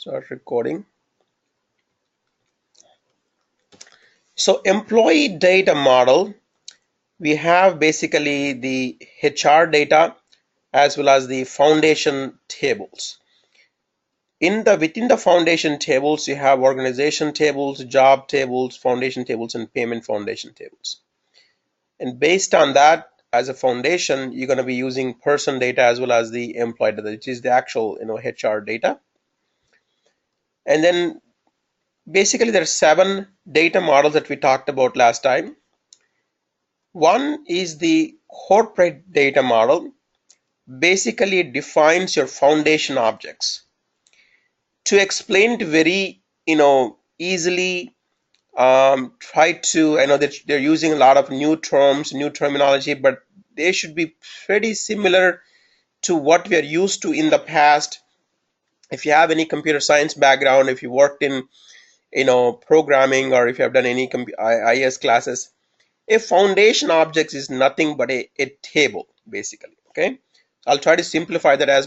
Start recording. So employee data model, we have basically the HR data as well as the foundation tables. Within the foundation tables, you have organization tables, job tables, foundation tables, and payment foundation tables. And based on that, as a foundation, you're going to be using person data as well as the employee data, which is the actual HR data. And then basically there are 7 data models that we talked about last time. One is the corporate data model. Basically it defines your foundation objects. To explain it very easily, try to, I know that they're using a lot of new terms, new terminology, but they should be pretty similar to what we are used to in the past. If you have any computer science background, if you worked in programming, or if you have done any IS classes, a foundation object is nothing but a table, basically. Okay, I'll try to simplify that as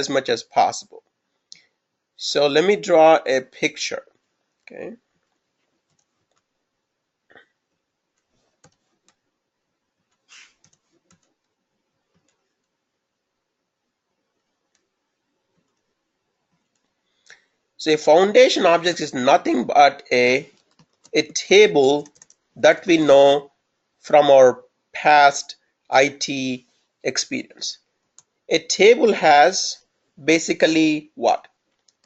much as possible. So let me draw a picture. Okay, so a foundation object is nothing but a table that we know from our past IT experience. A table has basically what?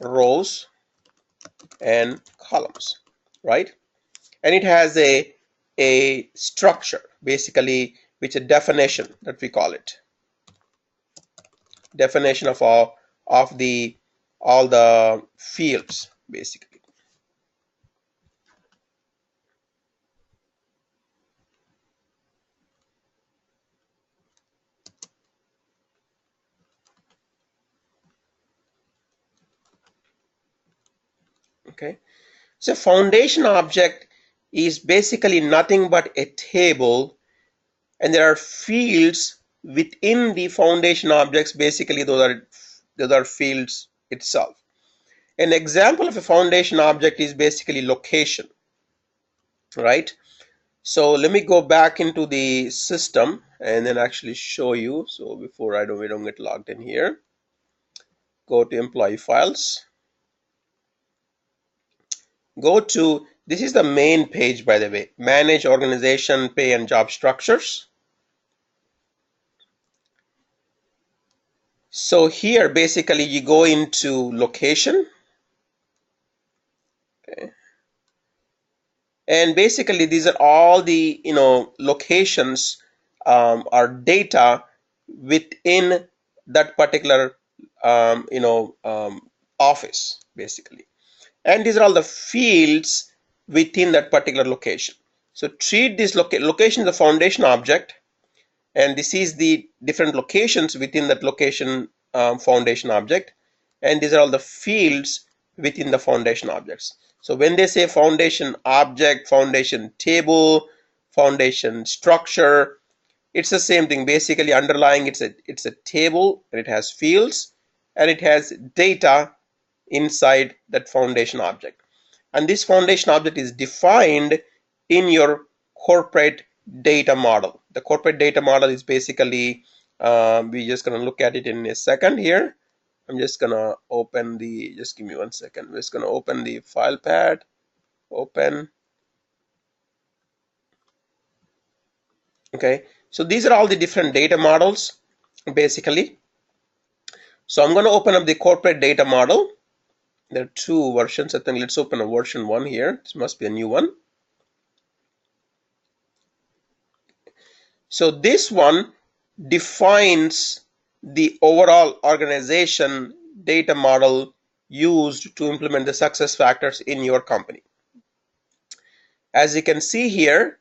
Rows and columns, right? And it has a structure, basically, which a definition that we call it. Definition of all the fields, basically. Okay, so foundation object is basically nothing but a table, and there are fields within the foundation objects. Basically those are fields itself. An example of a foundation object is basically location, right? So let me go back into the system and then actually show you. So before we don't get logged in here, go to employee files, go to, this is the main page, by the way, manage organization, pay and job structures. So here basically you go into location. Okay. And basically these are all the locations or data within that particular office, basically. And these are all the fields within that particular location. So treat this location as a foundation object, and this is the different locations within that location foundation object, and these are all the fields within the foundation objects. So when they say foundation object, foundation table, foundation structure, it's the same thing. Basically underlying it's a table, and it has fields and it has data inside that foundation object. And this foundation object is defined in your corporate data model. The corporate data model is basically, we're just going to look at it in a second here. I'm just going to open the, just give me 1 second. We're just going to open the file pad, open. Okay, so these are all the different data models, basically. So I'm going to open up the corporate data model. There are 2 versions. I think let's open a version 1 here. This must be a new one. So this one defines the overall organization data model used to implement the success factors in your company. As you can see here,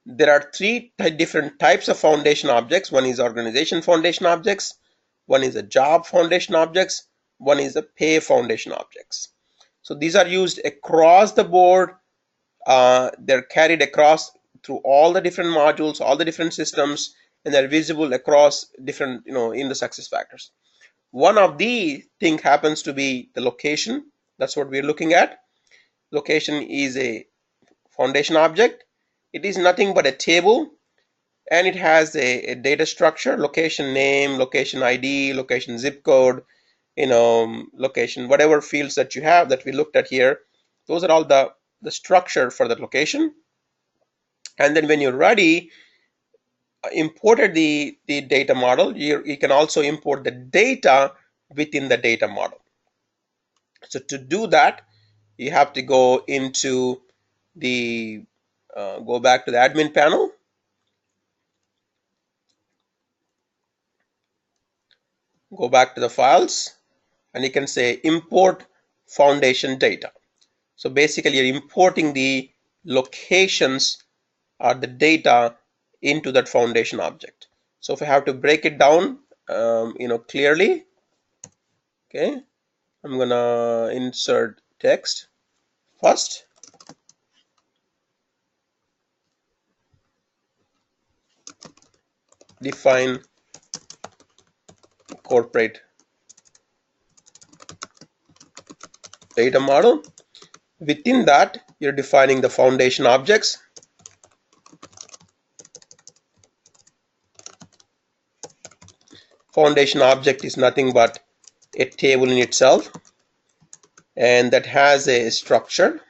there are 3 different types of foundation objects. One is organization foundation objects, one is a job foundation objects, one is a pay foundation objects. So these are used across the board. They're carried across through all the different modules, all the different systems, and they're visible across different, in the success factors. One of the thing happens to be the location, That's what we're looking at. Location is a foundation object. It is nothing but a table, and it has a data structure: location name, location ID, location zip code, location, whatever fields that you have that we looked at here. Those are all the structure for that location. And then when you're ready, imported the data model, you can also import the data within the data model. So to do that, you have to go into the go back to the admin panel, go back to the files, and you can say import foundation data. So basically you're importing the locations or the data into that foundation object. So if I have to break it down clearly, okay, I'm gonna insert text first. Define corporate data model. Within that, you're defining the foundation objects. Foundation object is nothing but a table in itself, and that has a structure.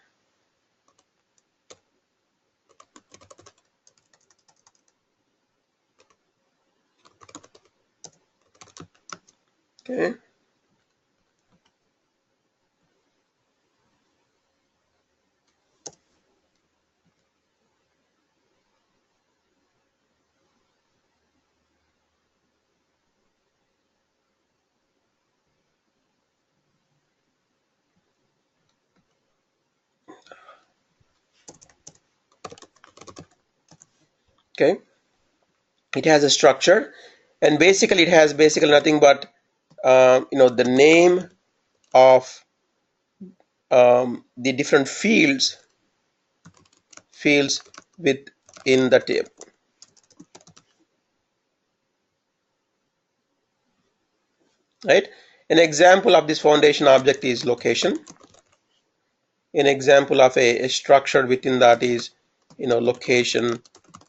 Okay. Okay. It has a structure, and basically it has nothing but the name of the different fields within the table. Right? An example of this foundation object is location. An example of a structure within that is location,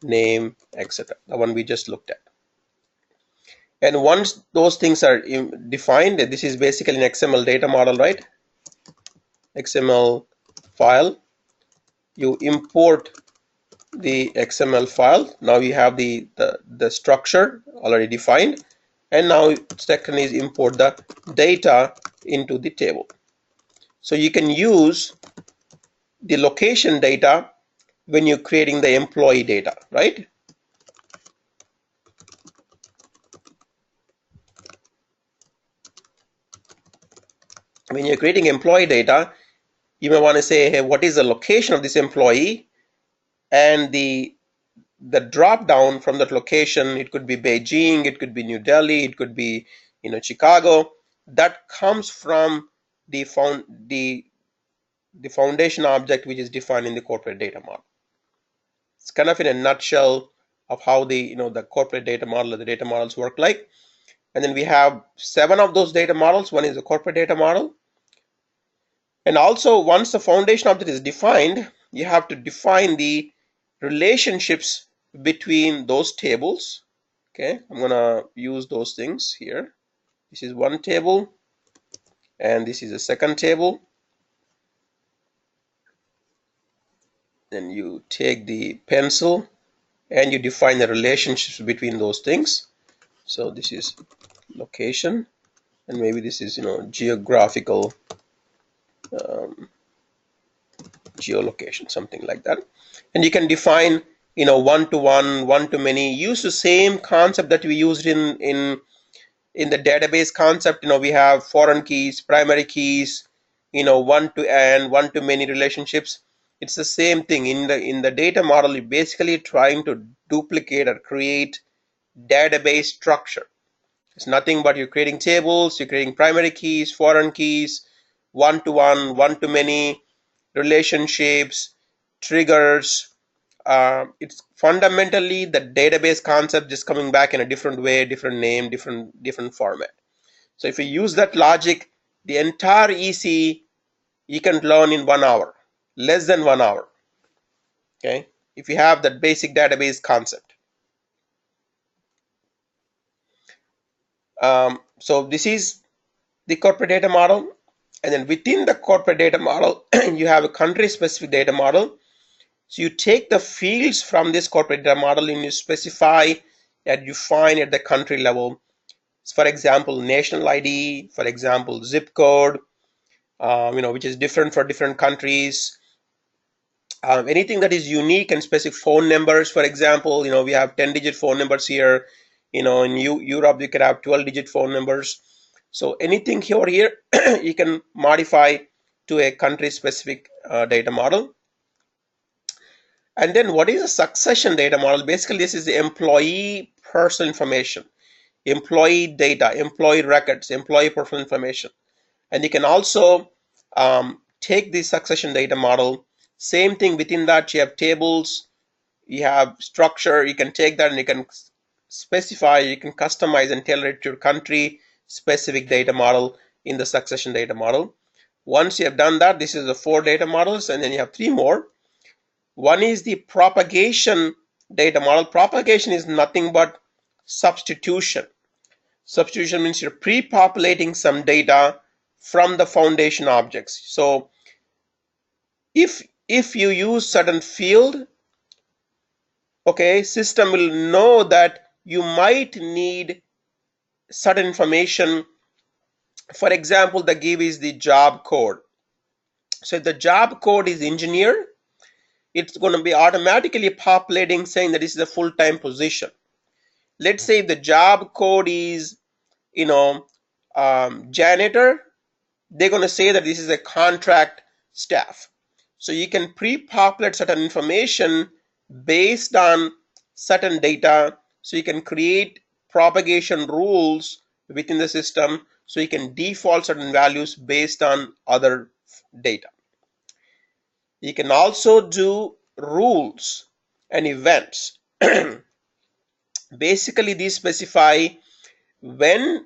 name, etc. The one we just looked at. And once those things are defined, this is basically an XML data model, right? XML file. You import the XML file. Now you have the structure already defined, and now second is import the data into the table. So you can use the location data when you're creating the employee data, right? When you're creating employee data, you may want to say, hey, what is the location of this employee? And the drop down from that location, it could be Beijing, it could be New Delhi, it could be Chicago. That comes from the foundation object which is defined in the corporate data model. It's kind of in a nutshell of how the the corporate data model or the data models work like. And then we have 7 of those data models. One is the corporate data model. And also, once the foundation object is defined, you have to define the relationships between those tables. Okay, I'm gonna use those things here. This is one table, and this is a second table. Then you take the pencil and you define the relationships between those things. So this is location, and maybe this is geographical geolocation, something like that. And you can define one-to-one, one-to-many. Use the same concept that we used in the database concept. We have foreign keys, primary keys, one-to-n, one-to-many relationships. It's the same thing in the data model. You're basically trying to duplicate or create database structure. It's nothing but you're creating tables, you're creating primary keys, foreign keys, one-to-one, one-to-many, relationships, triggers. It's fundamentally the database concept just coming back in a different way, different name, different format. So if you use that logic, the entire EC you can learn in 1 hour, less than 1 hour. Okay, if you have that basic database concept. So this is the corporate data model, and then within the corporate data model you have a country specific data model. So you take the fields from this corporate data model and you specify that you find at the country level. For example, national ID, for example, zip code, which is different for different countries. Anything that is unique and specific, phone numbers, for example, we have 10-digit phone numbers here. In Europe, you could have 12-digit phone numbers. So anything here, you can modify to a country specific data model. And then what is a succession data model? Basically, this is the employee personal information, employee data, employee records, employee personal information. And you can also take the succession data model. Same thing, within that you have tables, you have structure. You can take that and you can specify, you can customize and tailor it to your country specific data model in the succession data model. Once you have done that, this is the 4 data models, and then you have 3 more. One is the propagation data model. Propagation is nothing but substitution. Substitution means you're pre-populating some data from the foundation objects. So if you use certain field, okay, system will know that you might need certain information. For example, the give is the job code. So if the job code is engineer, it's going to be automatically populating saying that this is a full-time position. Let's say if the job code is janitor, they're going to say that this is a contract staff. So you can pre-populate certain information based on certain data. So you can create propagation rules within the system, so you can default certain values based on other data. You can also do rules and events. Basically, these specify when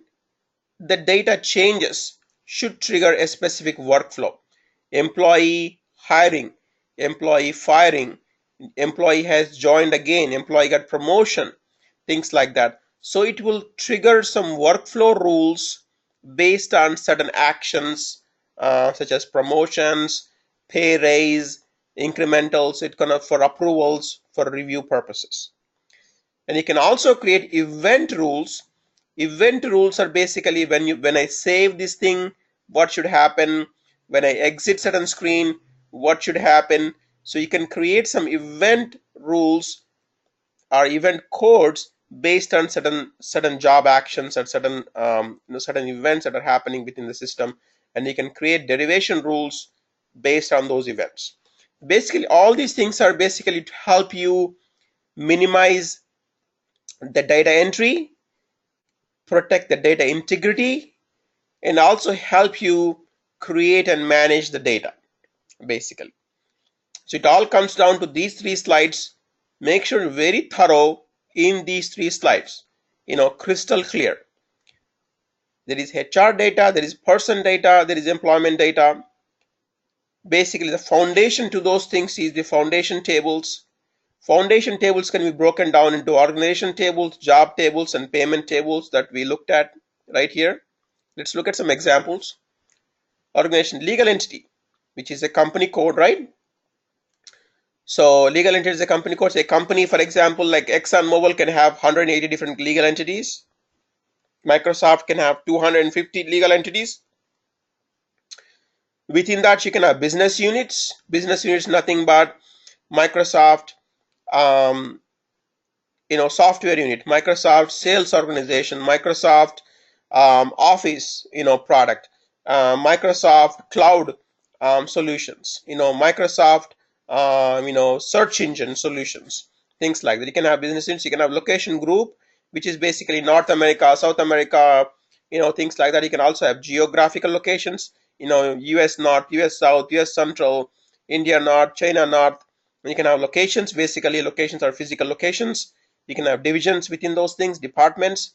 the data changes should trigger a specific workflow. Employee hiring, employee firing, employee has joined again, employee got promotion, things like that. So it will trigger some workflow rules based on certain actions, such as promotions, pay raise, incrementals, it kind of for approvals for review purposes. And you can also create event rules. Event rules are basically when I save this thing, what should happen? When I exit certain screen, what should happen? So you can create some event rules or event codes based on certain job actions or certain certain events that are happening within the system, and you can create derivation rules based on those events. Basically, all these things are basically to help you minimize the data entry, protect the data integrity, and also help you create and manage the data, basically. So it all comes down to these 3 slides. Make sure you're very thorough in these 3 slides, crystal clear. There is HR data, there is person data, there is employment data. Basically, the foundation to those things is the foundation tables. Foundation tables can be broken down into organization tables, job tables, and payment tables that we looked at right here. Let's look at some examples. Organization, legal entity, which is a company code, right? So legal entity is a company code. So a company, for example, like ExxonMobil can have 180 different legal entities. Microsoft can have 250 legal entities. Within that, you can have business units. Business units, nothing but Microsoft, software unit, Microsoft sales organization, Microsoft Office, product, Microsoft cloud solutions, Microsoft, search engine solutions, things like that. You can have business units. You can have location group, which is basically North America, South America, things like that. You can also have geographical locations, US North, US South, US Central, India North, China North. You can have locations. Basically, locations are physical locations. You can have divisions within those things, departments,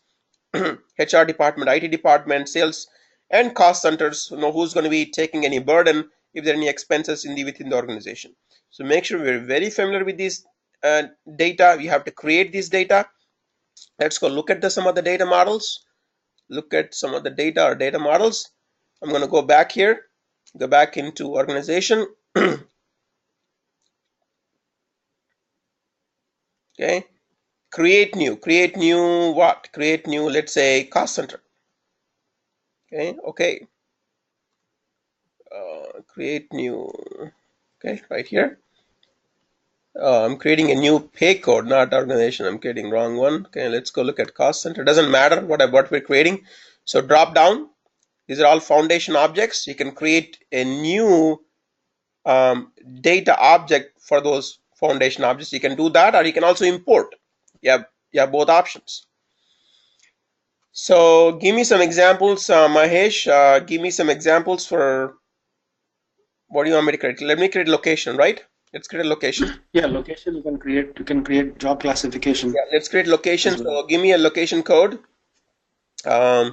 HR department, IT department, sales, and cost centers. Who's going to be taking any burden if there are any expenses in the within the organization. So make sure we're very familiar with this data. We have to create this data. Let's go look at some of the data models. Look at some of the data or data models. I'm going to go back here, go back into organization. Okay, create new what? Create new, let's say cost center. Okay, create new. Okay, right here. I'm creating a new pay code, not organization. I'm creating wrong one. Okay, let's go look at cost center. Doesn't matter what we're creating. So drop down. These are all foundation objects. You can create a new data object for those foundation objects. You can do that, or you can also import. You have both options. So give me some examples, Mahesh. Give me some examples for what do you want me to create? Let me create location, right? Let's create a location. Yeah, location you can create. You can create job classification. Yeah, let's create location. Well. So give me a location code. I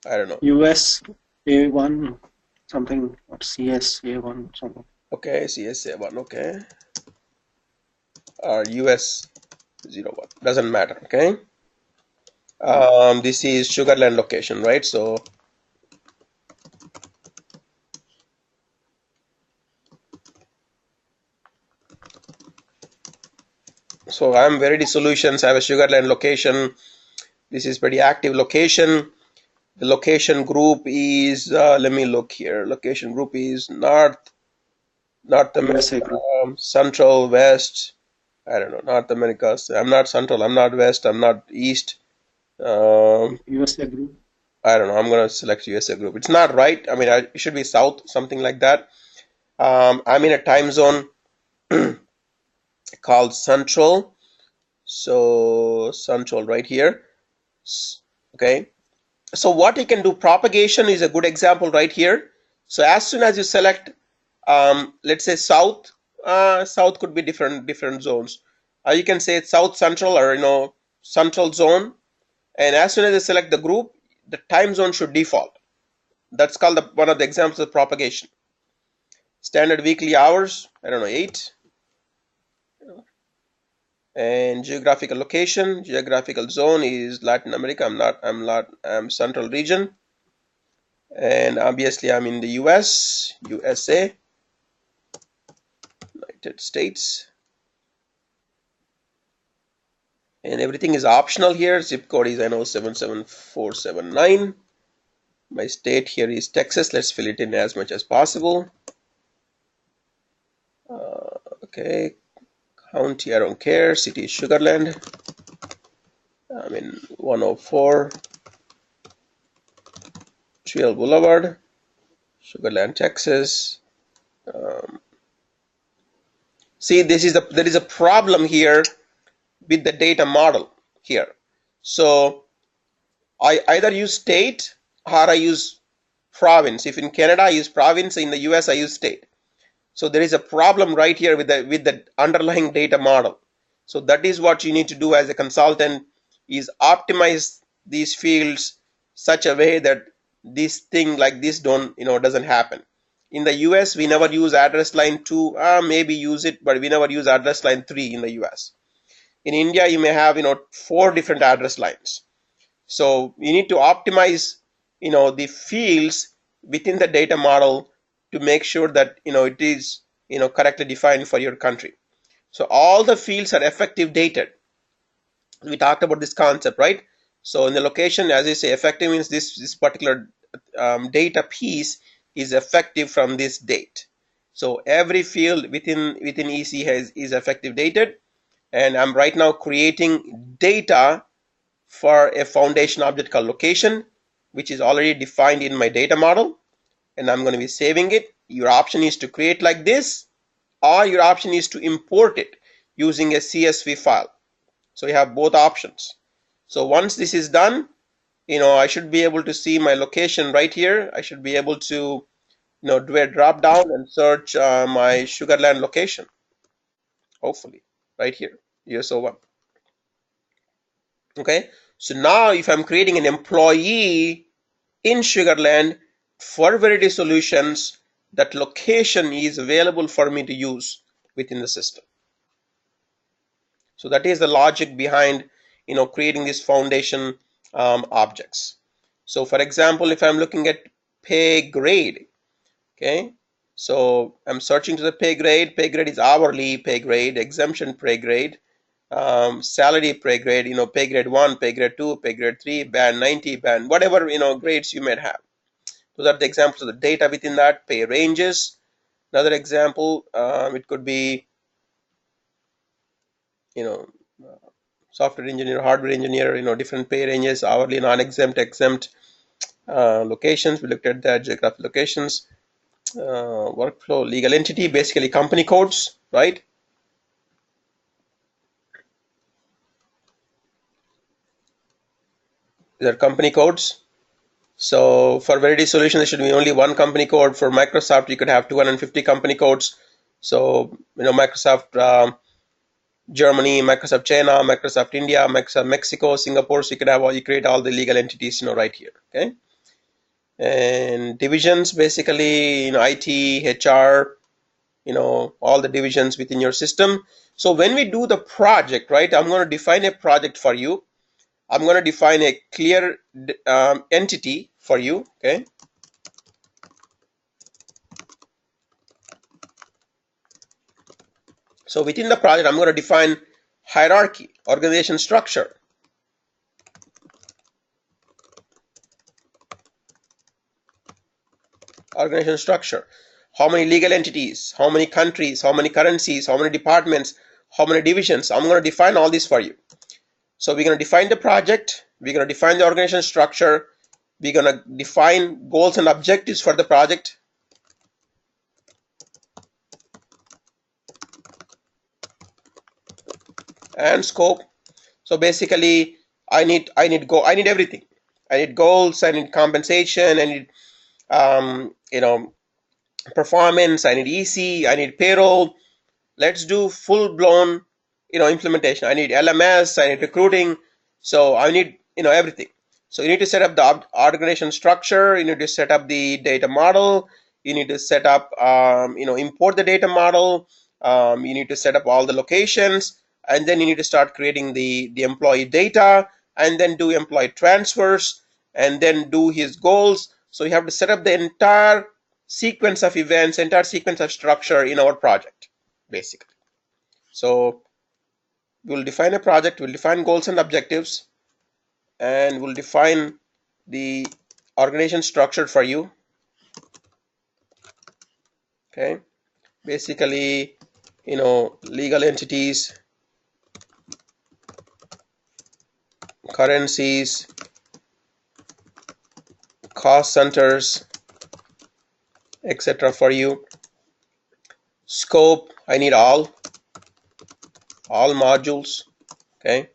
don't know. US A1 something or CS A1 something. Okay, CS1. Okay, or US 01. Doesn't matter. Okay. This is Sugarland location, right? So I'm Verity Solutions. I have a Sugarland location. This is pretty active location. The location group is let me look here. Location group is North America, Central, West. I don't know, North America. I'm not Central. I'm not West. I'm not East. USA group. I don't know. I'm gonna select USA group. It's not right. I mean, it should be South, something like that. I'm in a time zone called Central. So Central right here. Okay. So what you can do, propagation is a good example right here. So as soon as you select, let's say South, South could be different zones. You can say it's South Central or Central Zone. And as soon as you select the group, the time zone should default. That's called one of the examples of propagation. Standard weekly hours, I don't know, 8. And geographical location, geographical zone is Latin America. I'm Central region. And obviously I'm in the USA, United States. And everything is optional here. Zip code is I know 77479. My state here is Texas. Let's fill it in as much as possible. Okay, county I don't care. City is Sugarland. I'm in 104 Trail Boulevard, Sugarland, Texas. See, there is a problem here with the data model here. So I either use state or I use province. If in Canada I use province, in the US I use state. So there is a problem right here with the underlying data model. So that is what you need to do as a consultant, is optimize these fields such a way that this thing like this doesn't happen. In the US we never use address line 2, maybe use it, but we never use address line 3 in the US. In India you may have 4 different address lines. So you need to optimize the fields within the data model to make sure that it is correctly defined for your country. So all the fields are effective dated. We talked about this concept, right? So in the location, as I say, effective means this particular data piece is effective from this date. So every field within EC is effective dated, and I'm right now creating data for a foundation object called location, which is already defined in my data model, and I'm going to be saving it. Your option is to create like this, or your option is to import it using a CSV file. So you have both options. So once this is done, I should be able to see my location right here. I should be able to do a drop down and search my Sugarland location, hopefully right here, US01. Okay, so now if I'm creating an employee in Sugarland for Verity Solutions, that location is available for me to use within the system. So that is the logic behind creating these foundation objects. So for example, if I'm looking at pay grade, okay, so I'm searching to the pay grade. Pay grade is hourly pay grade, exemption pay grade, salary pay grade, pay grade 1, pay grade 2, pay grade 3, band 90, band whatever grades you might have. Those are the examples of the data within that. Pay ranges. Another example, it could be software engineer, hardware engineer, different pay ranges, hourly, non-exempt, exempt, locations. We looked at that, geographic locations, workflow, legal entity, basically company codes, right? These are company codes. So for Verity solution, there should be only one company code. For Microsoft, you could have 250 company codes. So Microsoft Germany, Microsoft China, Microsoft India, Microsoft Mexico, Singapore. So you create all the legal entities right here. Okay. And divisions, basically IT, HR, all the divisions within your system. So when we do the project, right, I'm going to define a project for you. I'm going to define a clear entity for you. Okay. So within the project, I'm going to define hierarchy, organization structure. Organization structure. How many legal entities, how many countries, how many currencies, how many departments, how many divisions. I'm going to define all this for you. So we're going to define the project, we're going to define the organization structure, we're going to define goals and objectives for the project. And scope. So basically I need everything. I need goals, I need compensation, I need performance, I need EC, I need payroll. Let's do full-blown implementation. I need LMS, I need recruiting, so I need everything. So you need to set up the organization structure, you need to set up the data model, you need to set up import the data model, you need to set up all the locations, and then you need to start creating the employee data, and then do employee transfers, and then do his goals. So you have to set up the entire sequence of events, entire sequence of structure in our project, basically. So we'll define a project, we'll define goals and objectives, and we'll define the organization structure for you. Okay, basically legal entities, currencies, cost centers, etc. for you. Scope, I need all modules. Okay,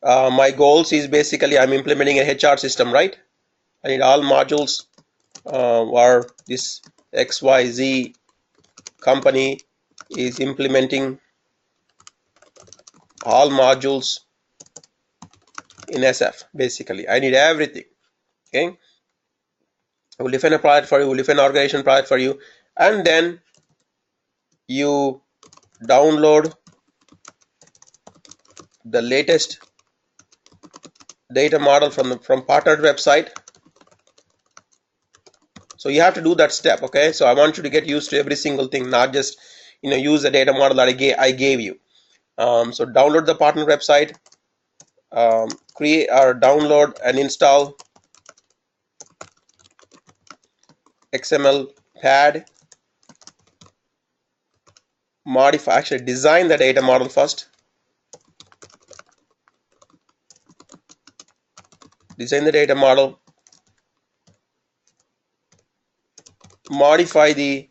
my goals is basically I'm implementing a HR system, right? I need all modules or this XYZ company is implementing all modules in SF. Basically I need everything. Okay, I will define a project for you, will define an organization project for you, and then you download the latest data model from partnered website. So you have to do that step. Okay, so I want you to get used to every single thing, not just use the data model that I gave you. So download the partner website, create or download and install XML pad, modify, actually design the data model first. Design the data model, modify the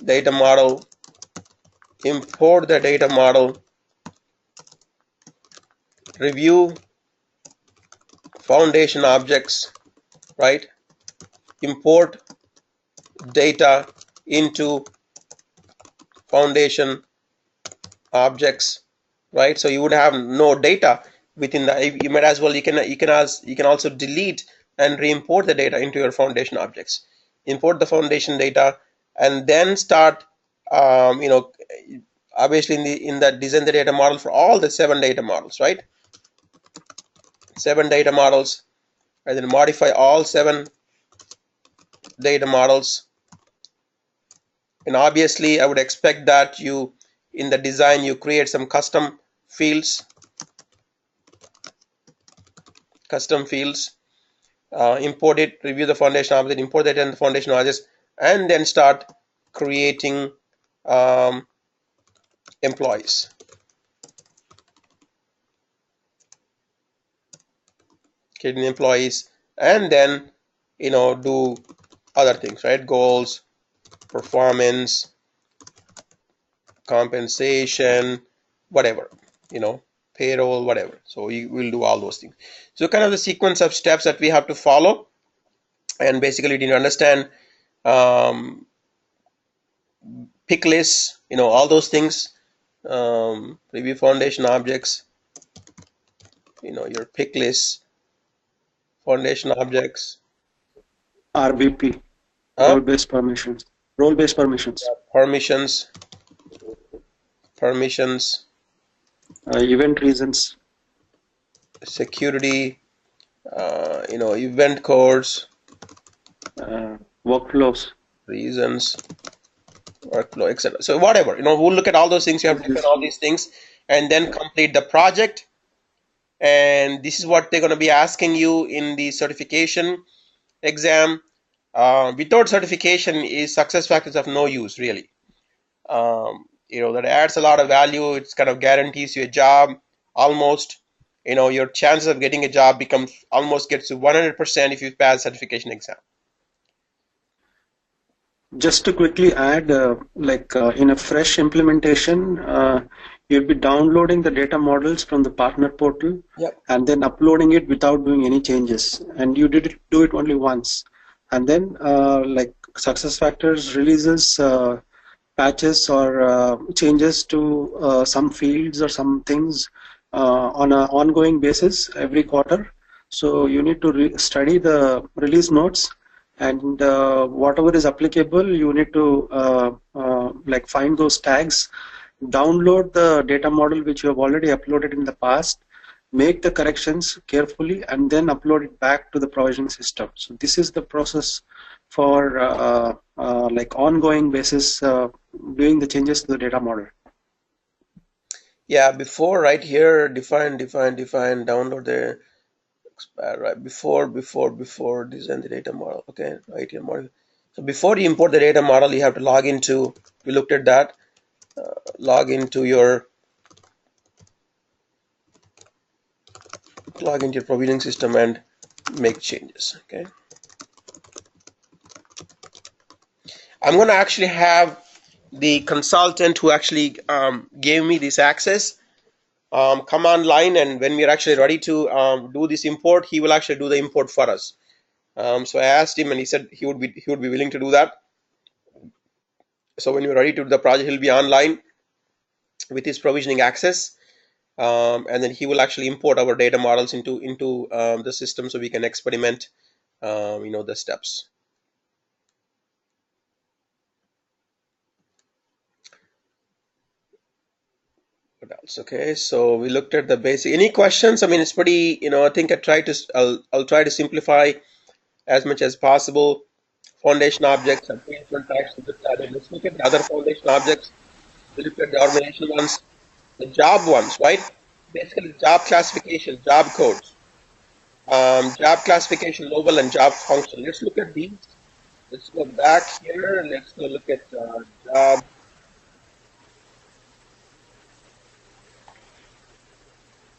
data model, import the data model, review foundation objects, right? Import data into foundation objects, right? So you would have no data within the, you might as well, you can also delete and re-import the data into your foundation objects. import the foundation data, and then start, obviously in the design the data model for all the 7 data models, right? 7 data models, and then modify all 7 data models. And obviously I would expect that you, in the design, you create some custom fields, import it, review the foundation object, import that in the foundation objects, and then start creating employees. Creating employees, and then do other things, right? Goals, performance, compensation, whatever, payroll, whatever. So you will do all those things. So kind of the sequence of steps that we have to follow, and basically you need to understand pick lists, all those things, review foundation objects, your pick lists, foundation objects, RBP, uh, role-based permissions. Role-based permissions. permissions, Event reasons. security, event codes, workflows. reasons, workflow, etc. So whatever, we'll look at all those things. You have to look at all these things and then complete the project. And this is what they're going to be asking you in the certification exam. Without certification, is SuccessFactors of no use, really. That adds a lot of value. It's kind of guarantees you a job almost. Your chances of getting a job gets to 100% if you pass certification exam. Just to quickly add, in a fresh implementation, you'll be downloading the data models from the partner portal. Yep. And then uploading it without doing any changes. And you do it only once. And then SuccessFactors releases patches or changes to some fields or some things on an ongoing basis every quarter. So you need to study the release notes, and whatever is applicable, you need to find those tags, download the data model which you have already uploaded in the past, make the corrections carefully, and then upload it back to the provisioning system. So this is the process for ongoing basis doing the changes to the data model. Yeah, before right here, define, download the right before design the data model. Okay, right here model. So before you import the data model, you have to log into. We looked at that. Log into your provisioning system and make changes. Okay. I'm going to actually have the consultant who actually gave me this access come online, and when we're actually ready to do this import, he will actually do the import for us. So I asked him, and he said he would be willing to do that. So when we're ready to do the project, he'll be online with his provisioning access, and then he will actually import our data models into the system so we can experiment, the steps. What else? Okay, so we looked at the basic. Any questions? I mean, it's pretty. I think I'll try to simplify as much as possible. Foundation objects have three different types. Let's look at the other foundation objects. We look at the organization ones, the job ones, right? Basically, job classification, job codes, job classification, label, and job function. Let's look at these. Let's go back here. Let's go look at job.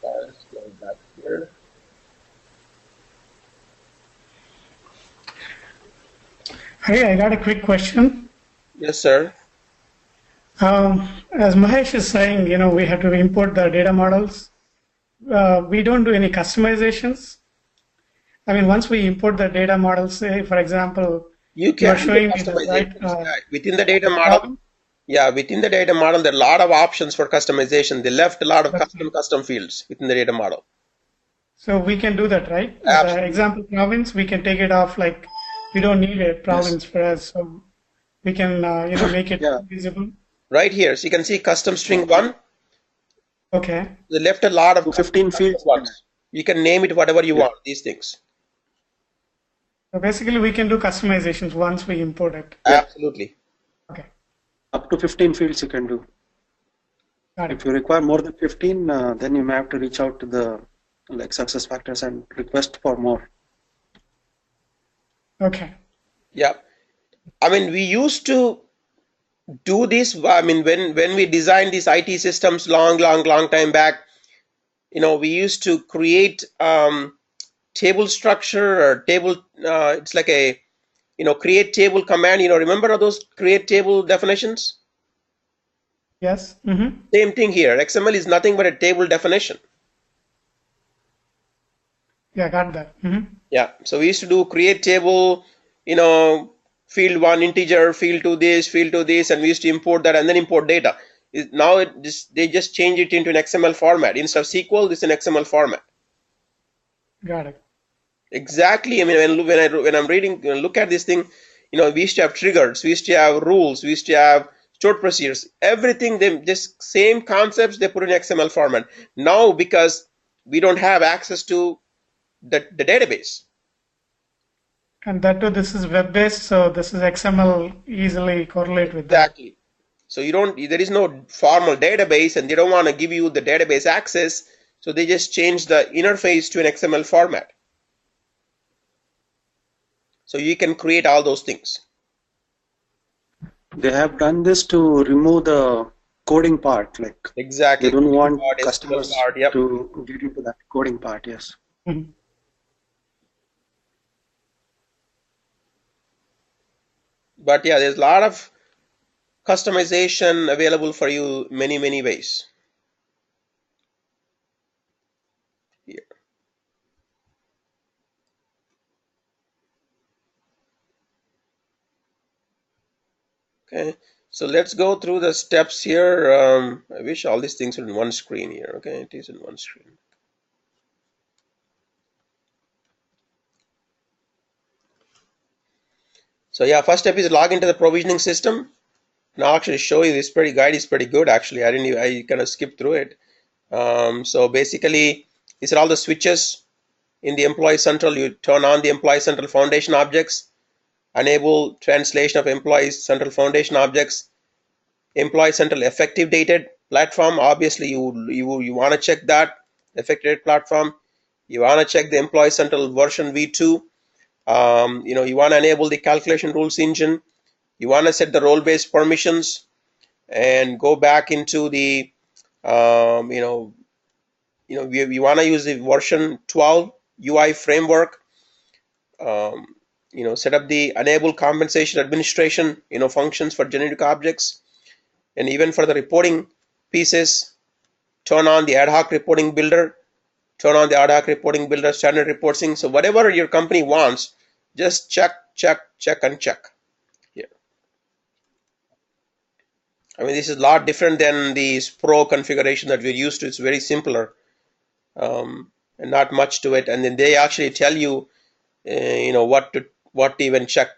Let's go back here. Hey, I got a quick question. Yes, sir. As Mahesh is saying, we have to import the data models. We don't do any customizations. I mean, once we import the data models, say, for example, you can showing me the right within the data model. Yeah, within the data model, there are a lot of options for customization. They left a lot of custom fields within the data model. So we can do that, right? The example province, we can take it off like we don't need a Yes. province for us, so we can make it Yeah. visible. Right here, so you can see custom string 1. Okay. They left a lot of To 15 custom fields. ones. You can name it whatever you Yeah. want, these things. So basically, we can do customizations once we import it. Yeah. Absolutely. Okay. Up to 15 fields you can do. Got it. If you require more than 15, then you may have to reach out to the SuccessFactors and request for more. Okay. Yeah. I mean, we used to do this. I mean, when we designed these IT systems long time back, we used to create table structure or table. It's like a create table command. Remember those create table definitions? Yes. Mm-hmm. Same thing here. XML is nothing but a table definition. Yeah, got that. Mm-hmm. Yeah. So we used to do create table, field 1 integer, field 2 this, field 2 this, and we used to import that and then import data. Now they just change it into an XML format. Instead of SQL, this is an XML format. Got it. Exactly. I mean, when I'm reading, look at this thing. We used to have triggers, we used to have rules, we used to have stored procedures. Everything, they just same concepts they put in XML format. Now, because we don't have access to the database. And that too, this is web-based, so this is XML easily correlate with that. Exactly. So there is no formal database, and they don't want to give you the database access. So they just change the interface to an XML format. So you can create all those things. They have done this to remove the coding part. Exactly. They don't want Part, customers part, yep. to get into that coding part. Yes. Mm-hmm. But yeah, there's a lot of customization available for you many ways. Here. Okay, so let's go through the steps here. I wish all these things were in one screen here. Okay, it is in one screen. So yeah, first step is log into the provisioning system. Now I'll actually show you this guide is pretty good actually. I kind of skipped through it. So basically, these are all the switches in the Employee Central. You turn on the Employee Central Foundation objects, enable translation of Employee Central Foundation objects, Employee Central effective dated platform. Obviously, you want to check that effective date platform. You want to check the Employee Central version v2. You want to enable the calculation rules engine. You want to set the role-based permissions and go back into the we want to use the version 12 UI framework. Set up the enable compensation administration functions for generic objects, and even for the reporting pieces, turn on the ad hoc reporting builder, standard reporting. So whatever your company wants, just check and check here. I mean, this is a lot different than the Pro configuration that we're used to. It's very simpler and not much to it. And then they actually tell you, what to even check.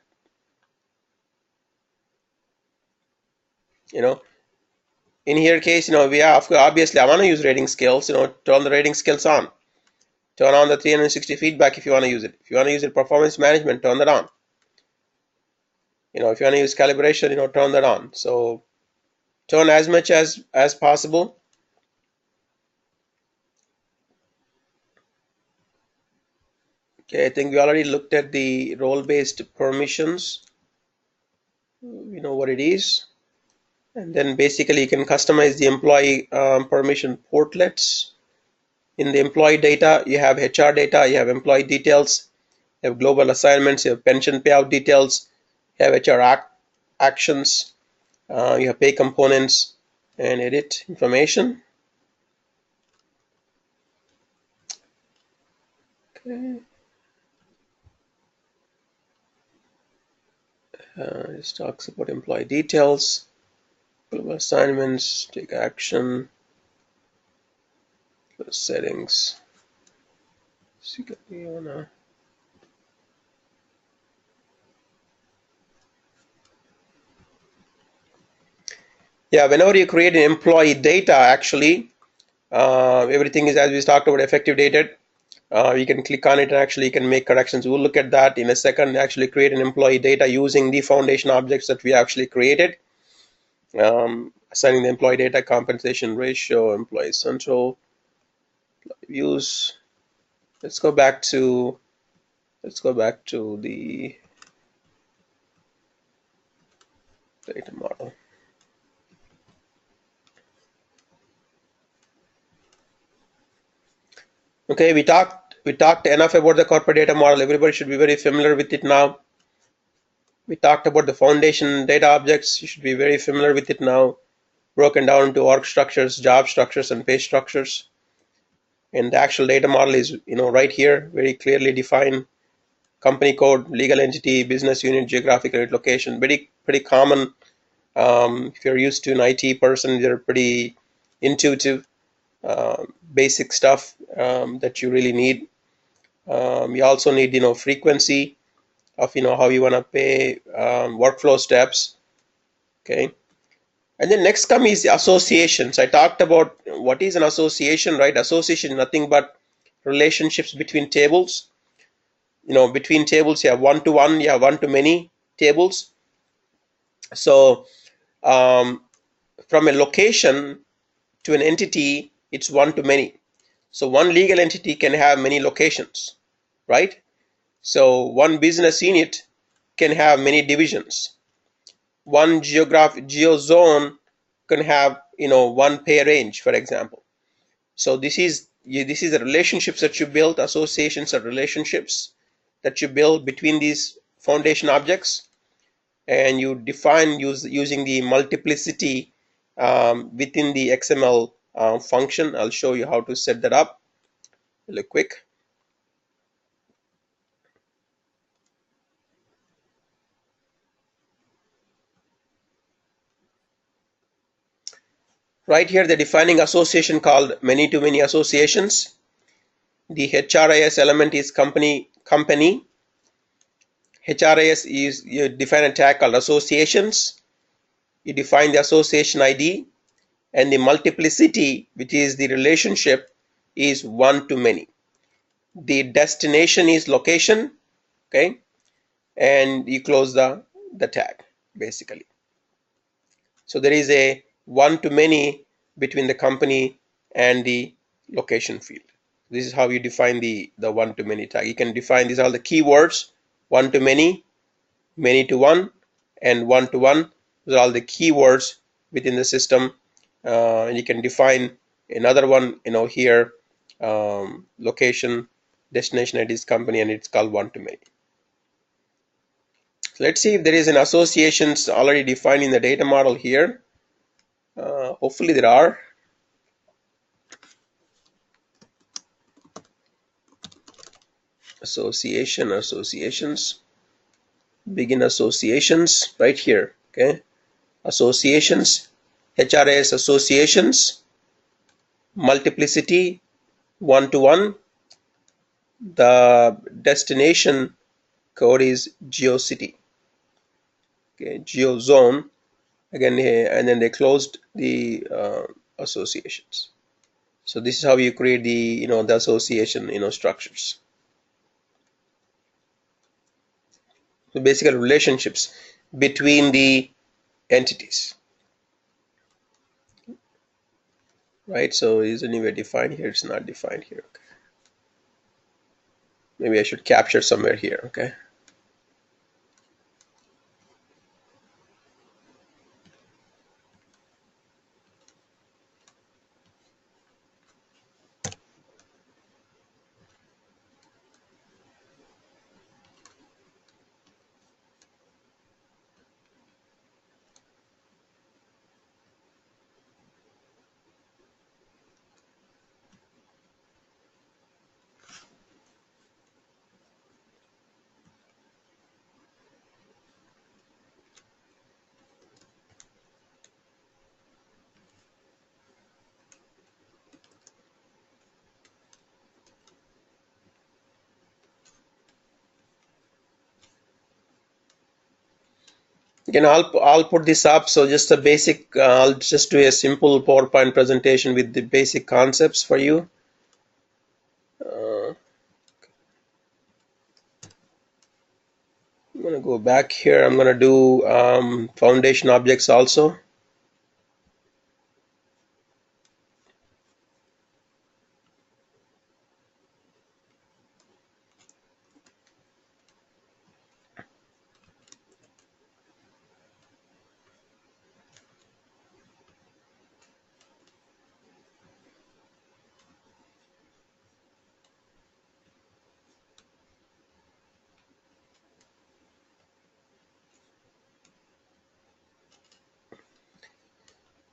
In here case, we have obviously I want to use rating scales. Turn the rating scales on. Turn on the 360 feedback if you want to use it. If you want to use it performance management, turn that on. If you want to use calibration, turn that on. So turn as much as possible. Okay, I think we already looked at the role-based permissions. You know what it is. And then basically you can customize the employee permission portlets. In the employee data, you have HR data, you have employee details, you have global assignments, you have pension payout details, you have HR actions, you have pay components and edit information. Okay. This talks about employee details, global assignments, take action, settings. Yeah, whenever you create an employee data, actually, everything is as we talked about effective dated. You can click on it and actually you can make corrections. We'll look at that in a second. Actually create an employee data using the foundation objects that we actually created. Assigning the employee data, compensation ratio, employee central, views. Let's go back to the data model. Okay, we talked enough about the corporate data model. Everybody should be very familiar with it now. We talked about the foundation data objects. You should be very familiar with it now. Broken down into org structures, job structures, and page structures. And the actual data model is, right here, very clearly defined. Company code, legal entity, business unit, geographical location. Pretty common. If you're used to an IT person, they're pretty intuitive, basic stuff that you really need. You also need, frequency of, how you want to pay, workflow steps. Okay. And then next come is the associations. I talked about what is an association, right? Association is nothing but relationships between tables. Between tables, you have one-to-one, you have one-to-many tables. So from a location to an entity, it's one-to-many. So one legal entity can have many locations, right? So one business unit can have many divisions. One geozone can have one pay range, for example. So this is the relationships that you build. Associations are relationships that you build between these foundation objects, and you define using the multiplicity within the XML function. I'll show you how to set that up really quick. Right here, the defining association called many-to-many associations. The HRIS element is company. HRIS is, you define a tag called associations. You define the association ID, and the multiplicity, which is the relationship, is one-to-many. The destination is location, okay, and you close the tag basically. So there is a one-to-many between the company and the location field. This is how you define the one-to-many tag. You can define these are the keywords: one-to-many, many-to-one, and one-to-one. Those are all the keywords within the system. And you can define another one, here, location, destination ID is company, and it's called one-to-many. So let's see if there is an associations already defined in the data model here. Hopefully there are. Associations, begin associations right here. Okay, associations, HRIS associations, multiplicity, one-to-one. The destination code is GeoCity. Okay, GeoZone again, and then they closed the associations. So this is how you create the the association structures. So basically relationships between the entities, right? So is anywhere defined here? It's not defined here. Okay. Maybe I should capture somewhere here. Okay. Again, I'll put this up. So just a basic, I'll just do a simple PowerPoint presentation with the basic concepts for you. I'm going to go back here. I'm going to do foundation objects also.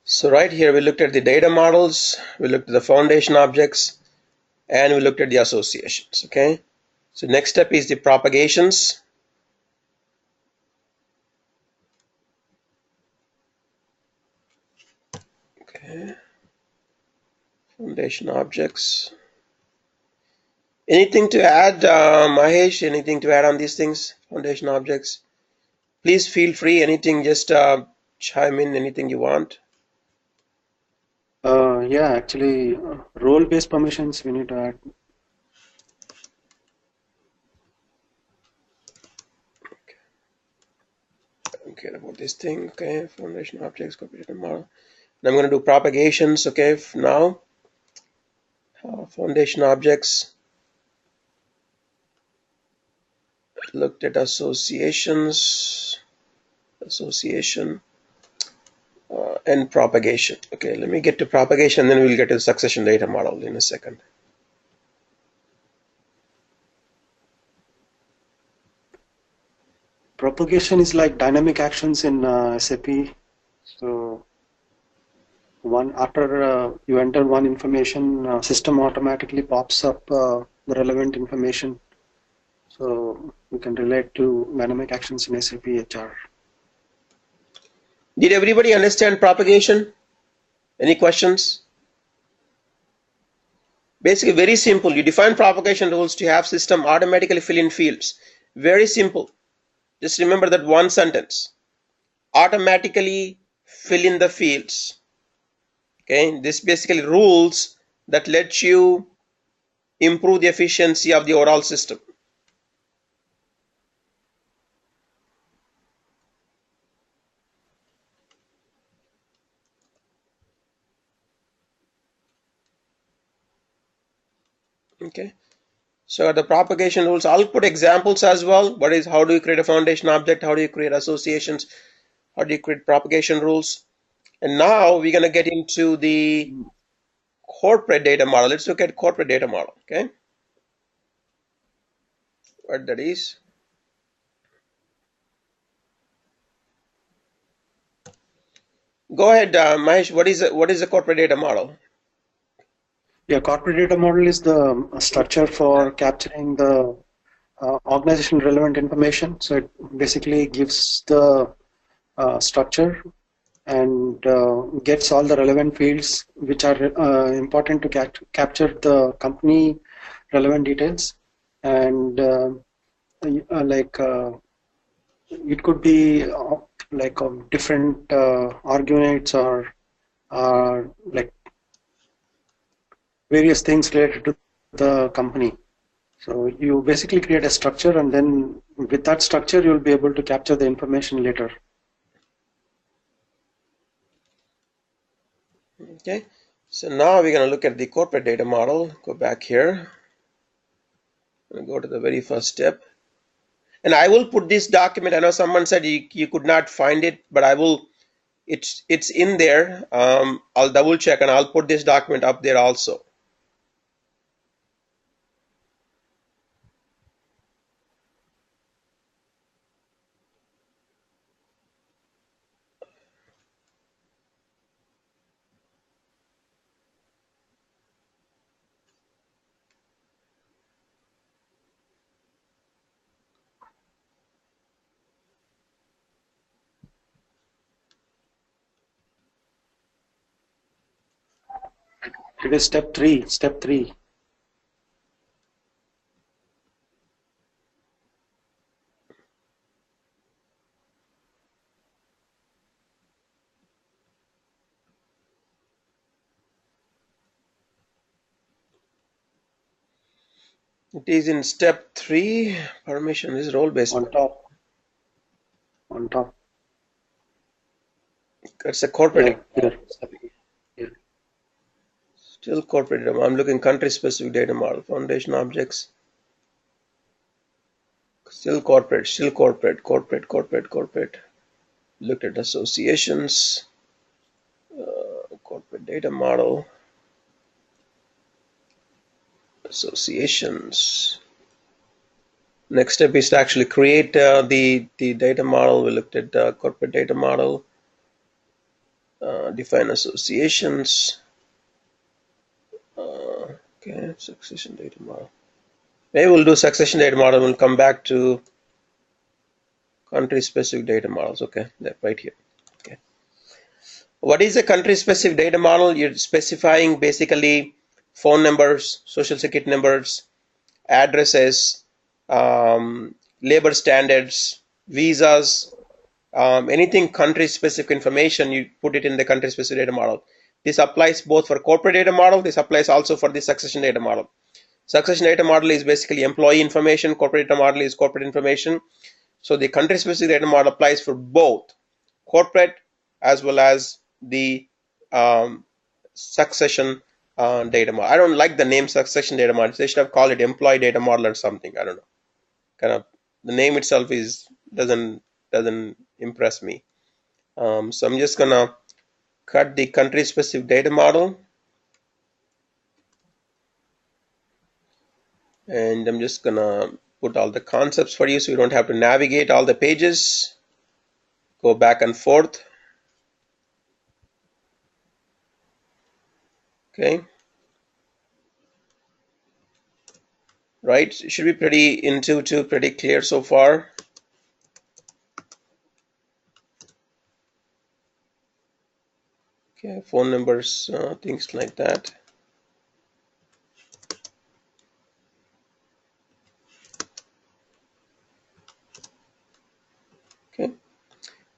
So right here, we looked at the data models, we looked at the foundation objects, and we looked at the associations, okay? So next step is the propagations. Okay, foundation objects. Anything to add, Mahesh? Anything to add on these things, foundation objects? Please feel free, anything, just chime in, anything you want. Yeah, actually, role-based permissions we need to add. Okay, about this thing, okay, foundation objects, copy data model. And I'm going to do propagations, okay, now. Foundation objects. Looked at associations, and propagation. Okay, let me get to propagation, then we'll get to the succession data model in a second. Propagation is like dynamic actions in SAP. So after you enter one information, system automatically pops up the relevant information. So we can relate to dynamic actions in SAP HR. Did everybody understand propagation? Any questions? Basically, very simple. You define propagation rules to have system automatically fill in fields. Very simple. Just remember that one sentence. Automatically fill in the fields. Okay, this basically rules that let you improve the efficiency of the overall system. Okay, so the propagation rules, I'll put examples as well. What is, how do you create a foundation object? How do you create associations? How do you create propagation rules? And now we're going to get into the corporate data model. Let's look at corporate data model. Okay, what that is. Go ahead, Mahesh. What is the corporate data model? Yeah, corporate data model is the structure for capturing the organization relevant information. So it basically gives the structure and gets all the relevant fields which are important to capture the company relevant details. And it could be like of different arguments or like various things related to the company. So you basically create a structure, and then with that structure you'll be able to capture the information later. Okay, so now we're going to look at the corporate data model. Go back here. Go to the very first step. And I will put this document. I know someone said you could not find it, but I will. It's in there. I'll double check and I'll put this document up there also. It is step 3. Step 3. It is in step 3. Permission is role-based. On top. On top. It's a corporate. Here. Still corporate data. I'm looking country-specific data model. Foundation objects. Still corporate. Corporate. Looked at associations. Corporate data model. Associations. Next step is to actually create the data model. We looked at corporate data model. Define associations. Okay, succession data model. Maybe we'll do succession data model. We'll come back to country-specific data models. Okay, that right here. Okay. What is a country-specific data model? You're specifying basically phone numbers, social security numbers, addresses, labor standards, visas, anything country-specific information. You put it in the country-specific data model. This applies both for corporate data model. This applies also for the succession data model. Succession data model is basically employee information. Corporate data model is corporate information. So the country-specific data model applies for both corporate as well as the succession data model. I don't like the name succession data model. They should have called it employee data model or something. I don't know. Kind of the name itself doesn't impress me. So I'm just gonna cut the country-specific data model, and I'm just gonna put all the concepts for you so you don't have to navigate all the pages, go back and forth. Okay, right, it should be pretty intuitive, pretty clear so far. Okay, phone numbers, things like that. Okay,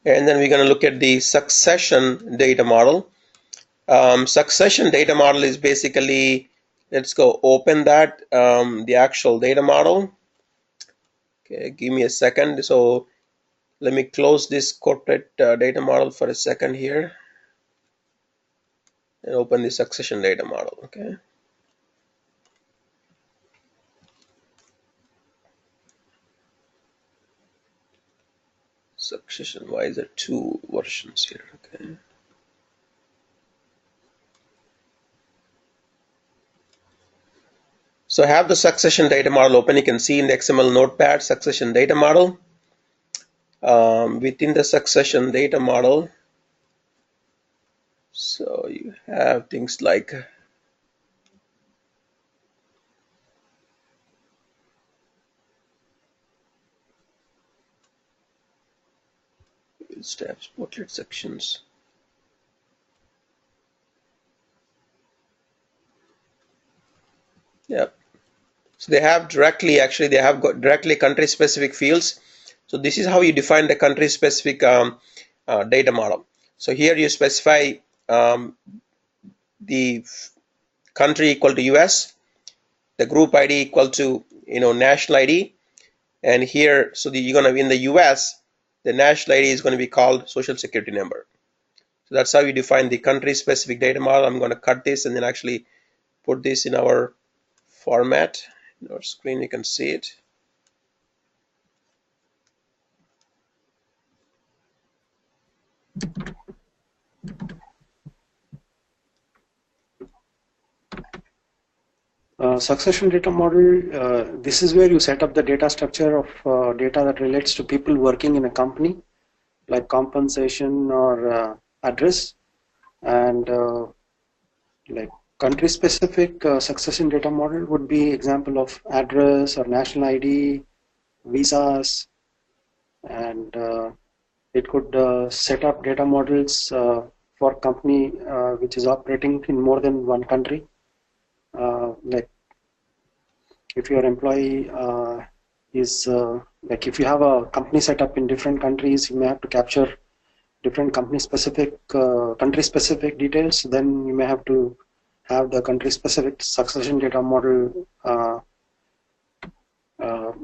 and then we're going to look at the succession data model. Succession data model is basically, let's go open that, the actual data model. Okay, give me a second. So let me close this corporate data model for a second here and open the succession data model. Okay. Succession, why is there 2 versions here? Okay. So I have the succession data model open. You can see in the XML notepad succession data model. Within the succession data model, so you have things like steps, portlet sections. Yeah. So they have directly, actually, they have got directly country specific fields. So this is how you define the country specific data model. So here you specify the country equal to US, the group ID equal to national ID, and here so you're gonna be in the US, the national ID is going to be called social security number. So that's how you define the country specific data model. I'm going to cut this and then actually put this in our format. In our screen you can see it. Succession data model, this is where you set up the data structure of data that relates to people working in a company, like compensation or address, and like country specific succession data model would be example of address or national ID, visas, and it could set up data models for company which is operating in more than one country. Like if your employee is like if you have a company set up in different countries, you may have to capture different company specific country specific details. Then you may have to have the country specific succession data model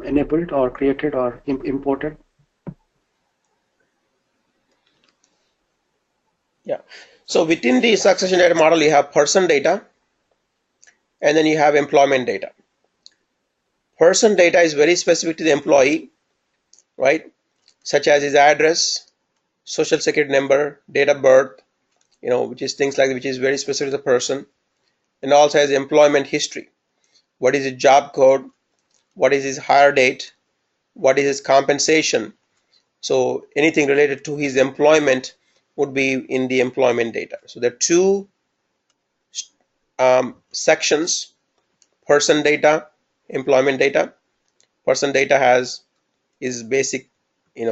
enabled or created or imported? Yeah. So within the succession data model, you have person data, and then you have employment data. Person data is very specific to the employee, right? Such as his address, social security number, date of birth, which is things like which is very specific to the person, and also has employment history. What is his job code? What is his hire date? What is his compensation? So anything related to his employment would be in the employment data. So there are two sections: person data, employment data. Person data has his basic,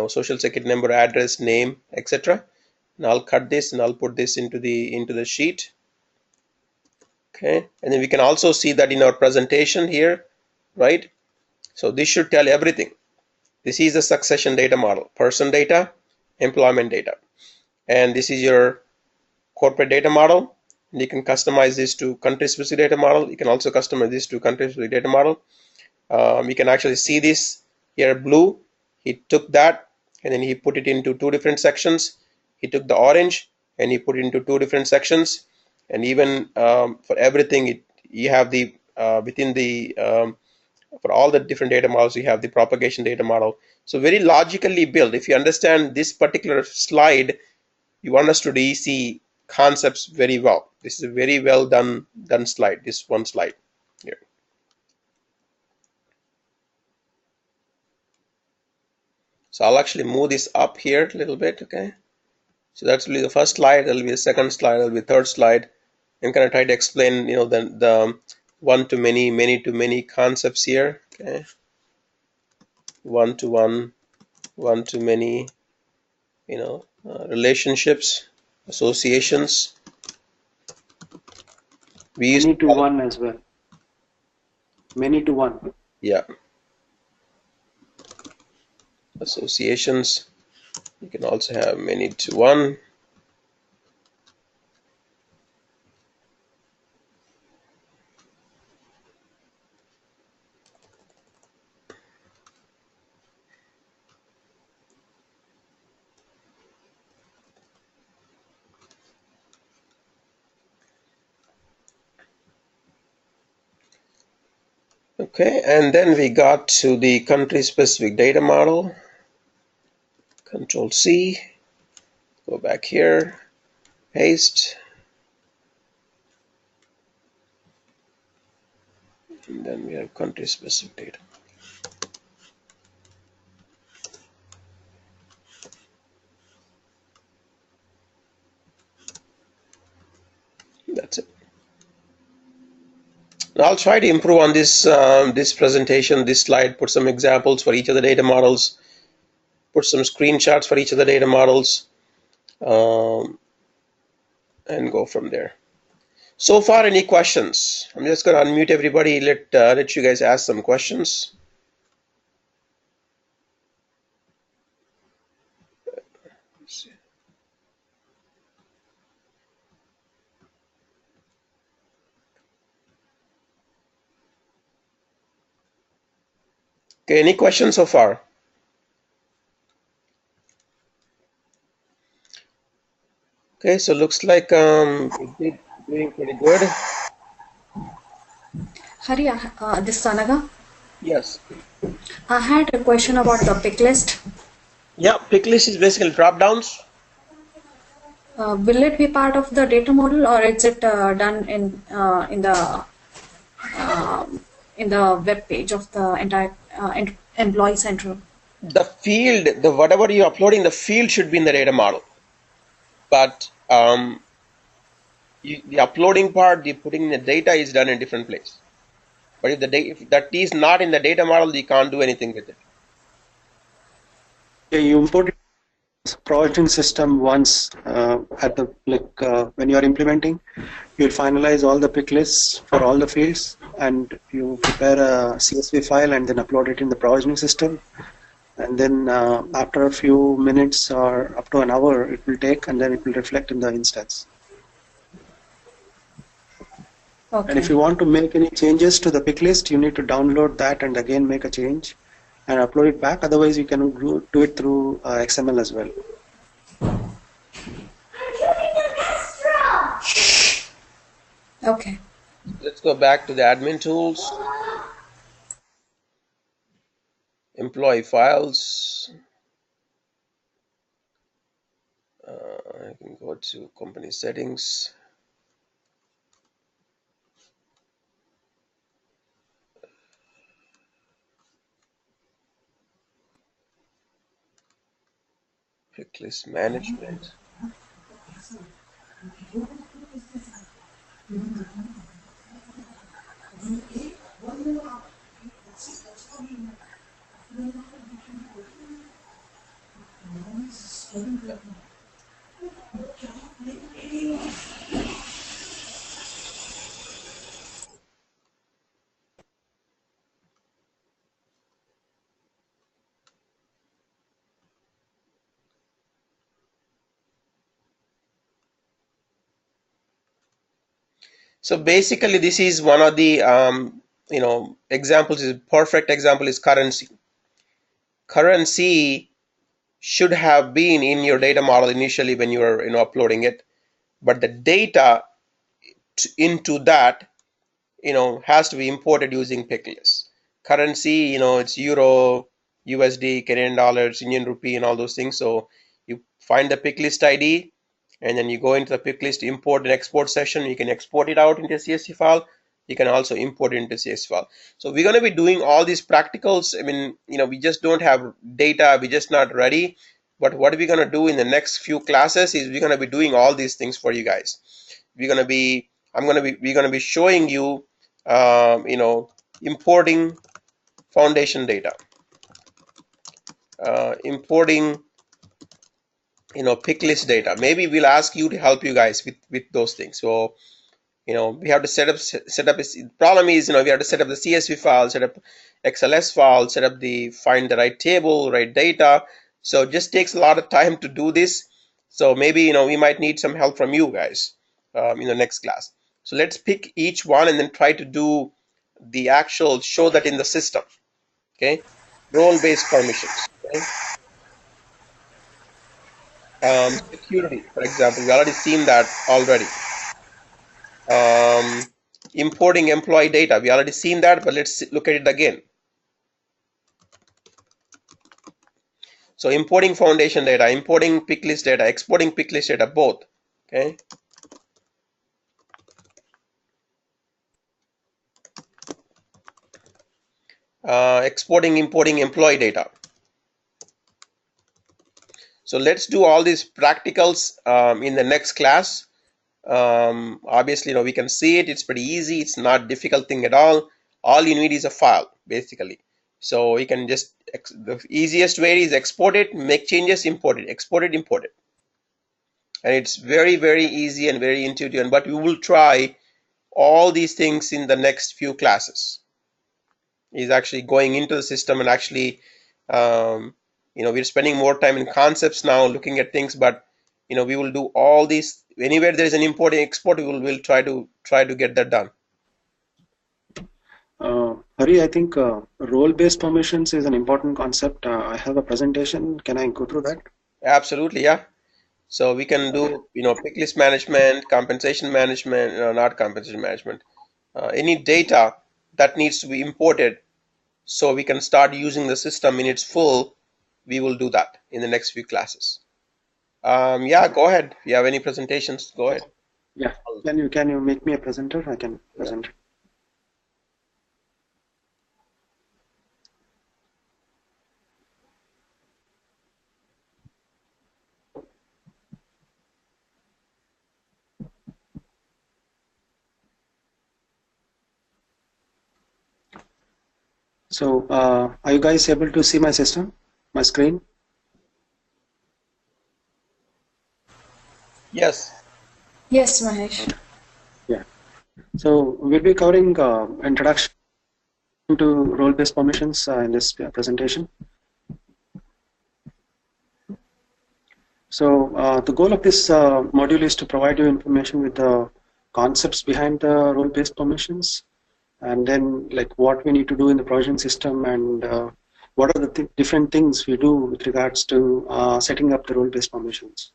social security number, address, name, etc. And I'll cut this and I'll put this into the sheet. Okay, and then we can also see that in our presentation here, right? So this should tell everything. This is the succession data model: person data, employment data, and this is your corporate data model. And you can customize this to country specific data model. You can also customize this to country specific data model. You can actually see this here, blue. He took that and then he put it into two different sections. He took the orange and he put it into two different sections. And even for everything, you have the within the for all the different data models, you have the propagation data model. So very logically built. If you understand this particular slide, you understood EC concepts very well. This is a very well done slide. This one slide here. So I'll actually move this up here a little bit, okay? So that's really the first slide, that'll be the second slide, that'll be the third slide. I'm gonna try to explain, the one to many, many to many concepts here, okay? One to one, one to many, relationships, associations. We use many to one as well. Many to one. Yeah. Associations. You can also have many to one. Okay, and then we got to the country specific data model. Control C, go back here, paste, and then we have country specific data. That's it. Now I'll try to improve on this this presentation, this slide, put some examples for each of the data models, put some screenshots for each of the data models, and go from there. So far, any questions? I'm just going to unmute everybody. Let you guys ask some questions. Okay, any questions so far? Okay, so looks like we doing pretty good. Hari, this is Sanaga. Yes. I had a question about the pick list. Yeah, pick list is basically drop downs. Will it be part of the data model, or is it done in the web page of the entire Employee Central? The field, whatever you're uploading, the field should be in the data model. But the uploading part, the putting in the data is done in a different place. But if that is not in the data model, you can't do anything with it. Yeah, you import provisioning system once at the when you are implementing, you'll finalize all the pick lists for all the fields, and you prepare a CSV file and then upload it in the provisioning system. And then after a few minutes or up to an hour, it will take, and then it will reflect in the instance. Okay. And if you want to make any changes to the pick list, you need to download that and again make a change and upload it back. Otherwise, you can do it through XML as well. Okay. Let's go back to the admin tools, employee files. I can go to company settings. Pick list management. So basically, this is one of the examples. Is perfect example is currency. Currency should have been in your data model initially when you were uploading it, but the data into that has to be imported using pick list. Currency, it's euro, USD, Canadian dollars, Indian rupee, and all those things. So you find the pick list ID, and then you go into the pick list import and export session. You can export it out into a CSV file. You can also import it into CSV file. So we're going to be doing all these practicals. I mean, we just don't have data. We're just not ready. But what we're going to do in the next few classes is we're going to be doing all these things for you guys. We're going to be showing you importing foundation data, importing pick list data. Maybe we'll ask you to help you guys with those things. So we have to set up. The problem is we have to set up the CSV file, set up XLS file, set up find the right table, right data. So it just takes a lot of time to do this. So maybe we might need some help from you guys in the next class. So let's pick each one and then try to do the actual show that in the system. Okay, role-based permissions. Okay? Security, for example, we already seen that already. Importing employee data, we already seen that, but let's look at it again. So importing foundation data, importing pick list data, exporting pick list data, both. Okay. Exporting, importing employee data. So let's do all these practicals in the next class. Obviously, we can see it. It's pretty easy. It's not difficult thing at all. All you need is a file, basically. So you can just, the easiest way is export it, make changes, import it, export it, import it. And it's very, very easy and very intuitive. But we will try all these things in the next few classes. Is actually going into the system and actually, we're spending more time in concepts now, looking at things, but we will do all these. Anywhere there is an import and export, we'll try to get that done. Hari, I think role-based permissions is an important concept. I have a presentation. Can I go through that? Absolutely, yeah. So we can do pick list management, compensation management, not compensation management, any data that needs to be imported, so we can start using the system in its full. We will do that in the next few classes. Yeah, go ahead. If you have any presentations, go ahead. Yeah. Can you make me a presenter? I can present. So, are you guys able to see my system, my screen? Yes. Yes, Mahesh. Yeah. So we'll be covering introduction to role-based permissions in this presentation. So the goal of this module is to provide you information with the concepts behind the role-based permissions, and then like what we need to do in the provisioning system, and what are the different things we do with regards to setting up the role-based permissions.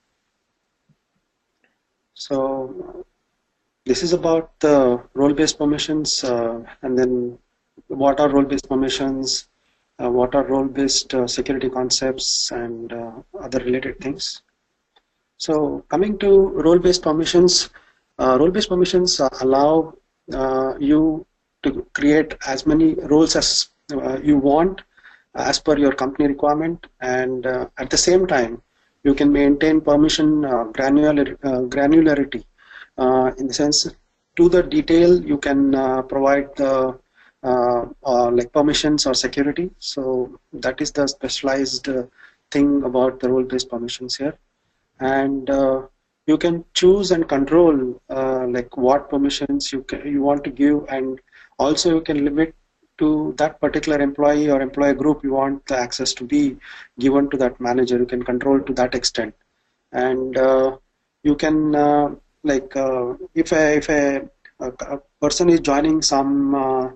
So this is about the role-based permissions, and then what are role-based permissions, what are role-based security concepts, and other related things. So coming to role-based permissions allow you to create as many roles as you want as per your company requirement, and at the same time you can maintain permission granularity, in the sense to the detail you can provide the like permissions or security. So that is the specialized thing about the role-based permissions here. And you can choose and control like what permissions you want to give, and also you can limit to that particular employee or employee group you want the access to be given to that manager. You can control to that extent, and you can like if a person is joining some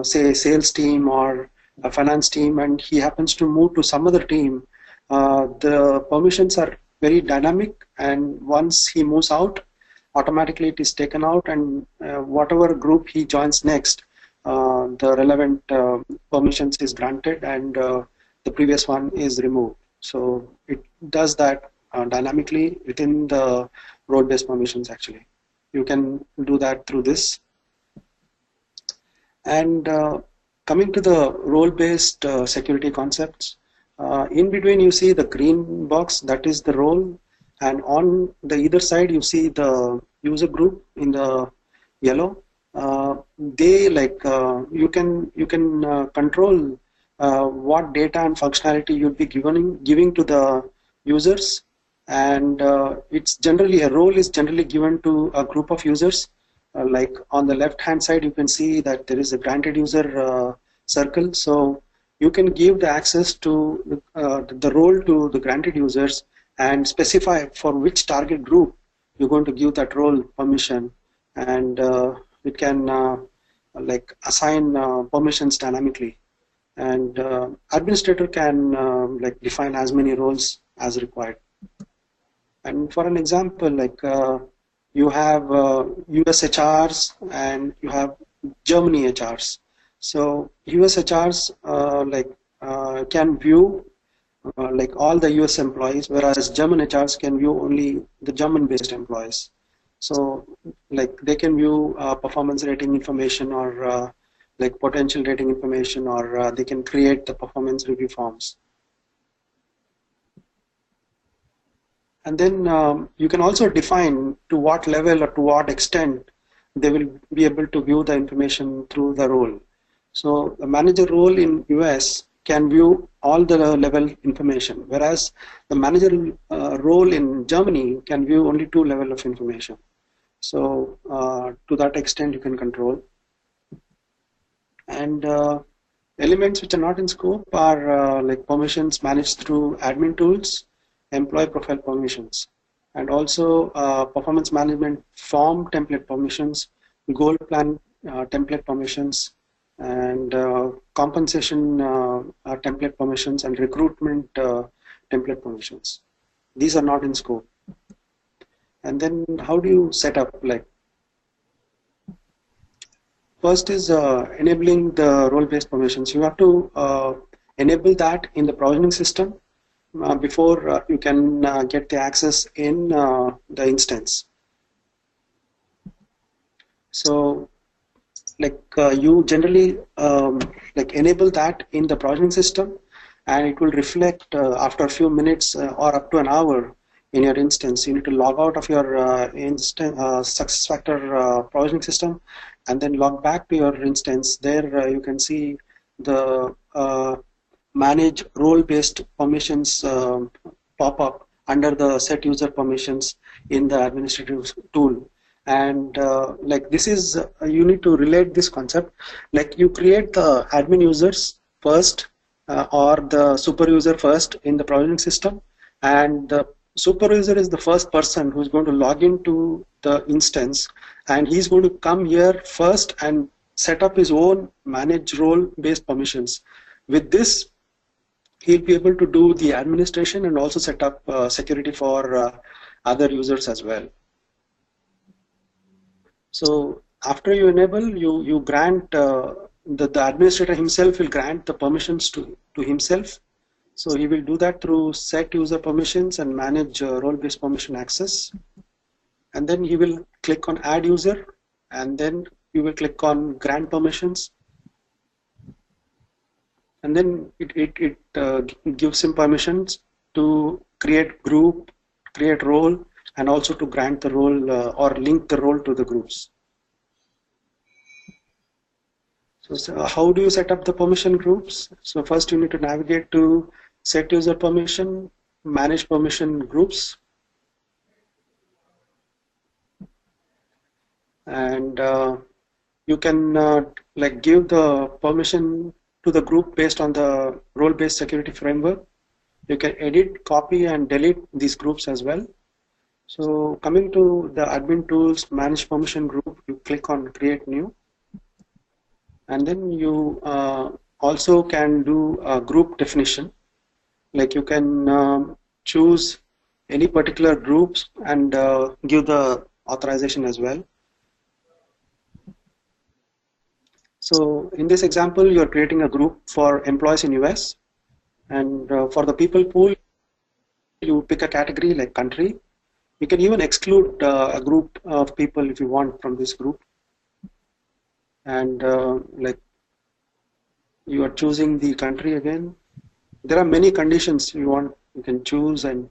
say sales team or a finance team, and he happens to move to some other team, the permissions are very dynamic, and once he moves out, automatically it is taken out, and whatever group he joins next, the relevant permissions is granted, and the previous one is removed. So it does that dynamically within the role-based permissions. Actually, you can do that through this. And coming to the role-based security concepts, in between you see the green box, that is the role, and on the either side you see the user group in the yellow. They like you can control what data and functionality you'll be giving to the users, and it's generally a role is generally given to a group of users. Like on the left hand side you can see that there is a granted user circle, so you can give the access to the role to the granted users and specify for which target group you're going to give that role permission, and it can like assign permissions dynamically, and administrator can like define as many roles as required. And for an example, like you have US HRs and you have Germany HRs. So US HRs can view like all the US employees, whereas German HRs can view only the German-based employees. So like they can view performance rating information, or like potential rating information, or they can create the performance review forms. And then you can also define to what level or to what extent they will be able to view the information through the role. So the manager role in US can view all the level information, whereas the manager role in Germany can view only 2 levels of information. So to that extent you can control. And elements which are not in scope are like permissions managed through admin tools, employee profile permissions, and also performance management form template permissions, goal plan template permissions, and compensation template permissions, and recruitment template permissions. These are not in scope. And then how do you set up? Like first is enabling the role-based permissions. You have to enable that in the provisioning system before you can get the access in the instance. So like you generally like enable that in the provisioning system, and it will reflect after a few minutes or up to an hour in your instance. You need to log out of your SuccessFactor provisioning system and then log back to your instance. There you can see the manage role-based permissions pop up under the set user permissions in the administrative tool. And like this is you need to relate this concept, like you create the admin users first or the super user first in the provisioning system, and the super user is the first person who's going to log into the instance, and he's going to come here first and set up his own manage role based permissions. With this, he'll be able to do the administration and also set up security for other users as well. So after you enable, you grant the administrator himself will grant the permissions to himself. So he will do that through set user permissions and manage role-based permission access. And then he will click on add user, and then you will click on grant permissions. And then it gives him permissions to create group, create role, and also to grant the role or link the role to the groups. So how do you set up the permission groups? So first you need to navigate to set user permission, manage permission groups, and you can like give the permission to the group based on the role-based security framework. You can edit, copy, and delete these groups as well. So coming to the admin tools, manage permission group, you click on create new, and then you also can do a group definition. Like you can choose any particular groups and give the authorization as well. So in this example, you're creating a group for employees in US, and for the people pool, you pick a category like country. You can even exclude a group of people if you want from this group. And like you are choosing the country again. There are many conditions you want. You can choose, and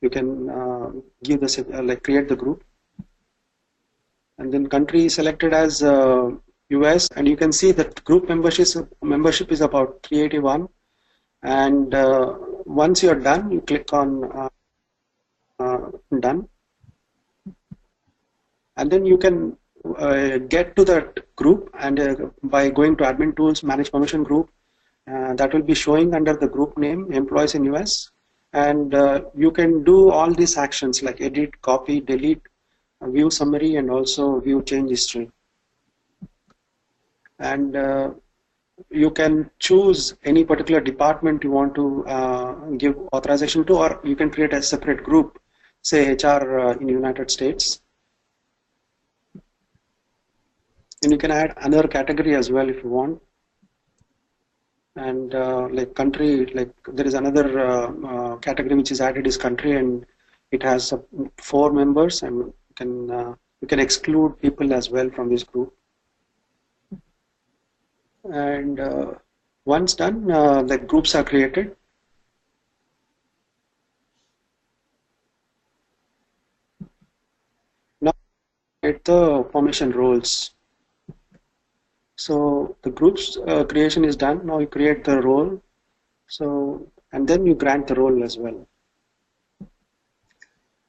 you can give the like create the group. And then country is selected as US, and you can see that group membership is about 381. And once you're done, you click on done, and then you can get to that group, and by going to admin tools, manage permission group, that will be showing under the group name employees in US, and you can do all these actions like edit, copy, delete, view summary, and also view change history. And you can choose any particular department you want to give authorization to, or you can create a separate group, say HR in United States. And you can add another category as well if you want. And like country, like there is another category which is added is country, and it has 4 members, and you can exclude people as well from this group. And once done, the groups are created. Now create the permission roles. So the groups creation is done. Now you create the role. So, and then you grant the role as well.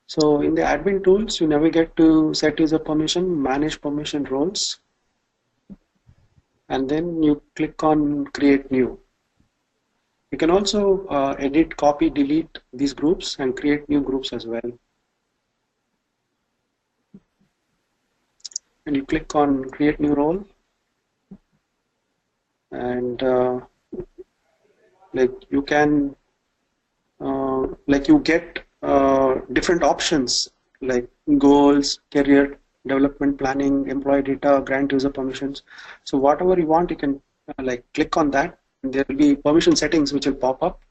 So in the admin tools, you navigate to set user permission, manage permission roles, and then you click on create new. You can also edit, copy, delete these groups and create new groups as well. And you click on create new role, and like you can like you get different options like goals, career development planning, employee data, grant user permissions. So whatever you want, you can like click on that, and there will be permission settings which will pop up,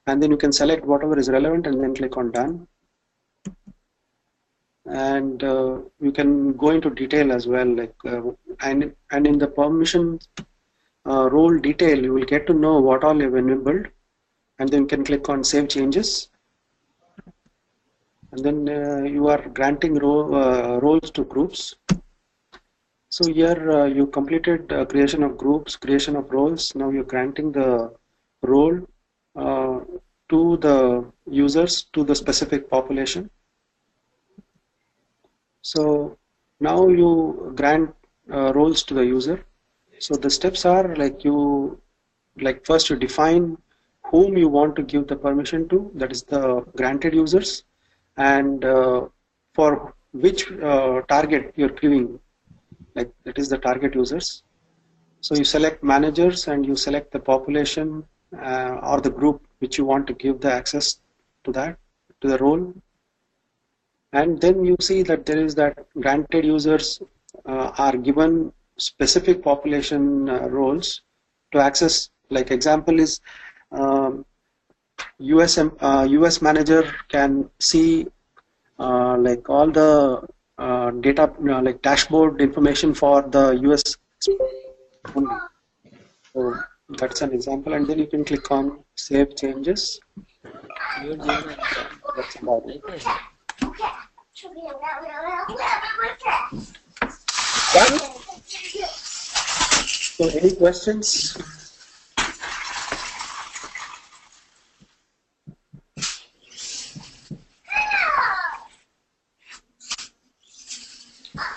and then you can select whatever is relevant and then click on done. And you can go into detail as well, like and in the permission role detail, you will get to know what all you've enabled, and then you can click on save changes, and then you are granting roles to groups. So here you completed creation of groups, creation of roles. Now you're granting the role to the users, to the specific population. So now you grant roles to the user. So the steps are like first you define whom you want to give the permission to, that is the granted users, and for which target you're queuing, like that is the target users. So you select managers and you select the population or the group which you want to give the access to that, to the role. And then you see that there is that granted users are given specific population roles to access. Like example is US manager can see like all the data, like dashboard information for the US only. So that's an example, and then you can click on save changes. That's about it. Done? So any questions?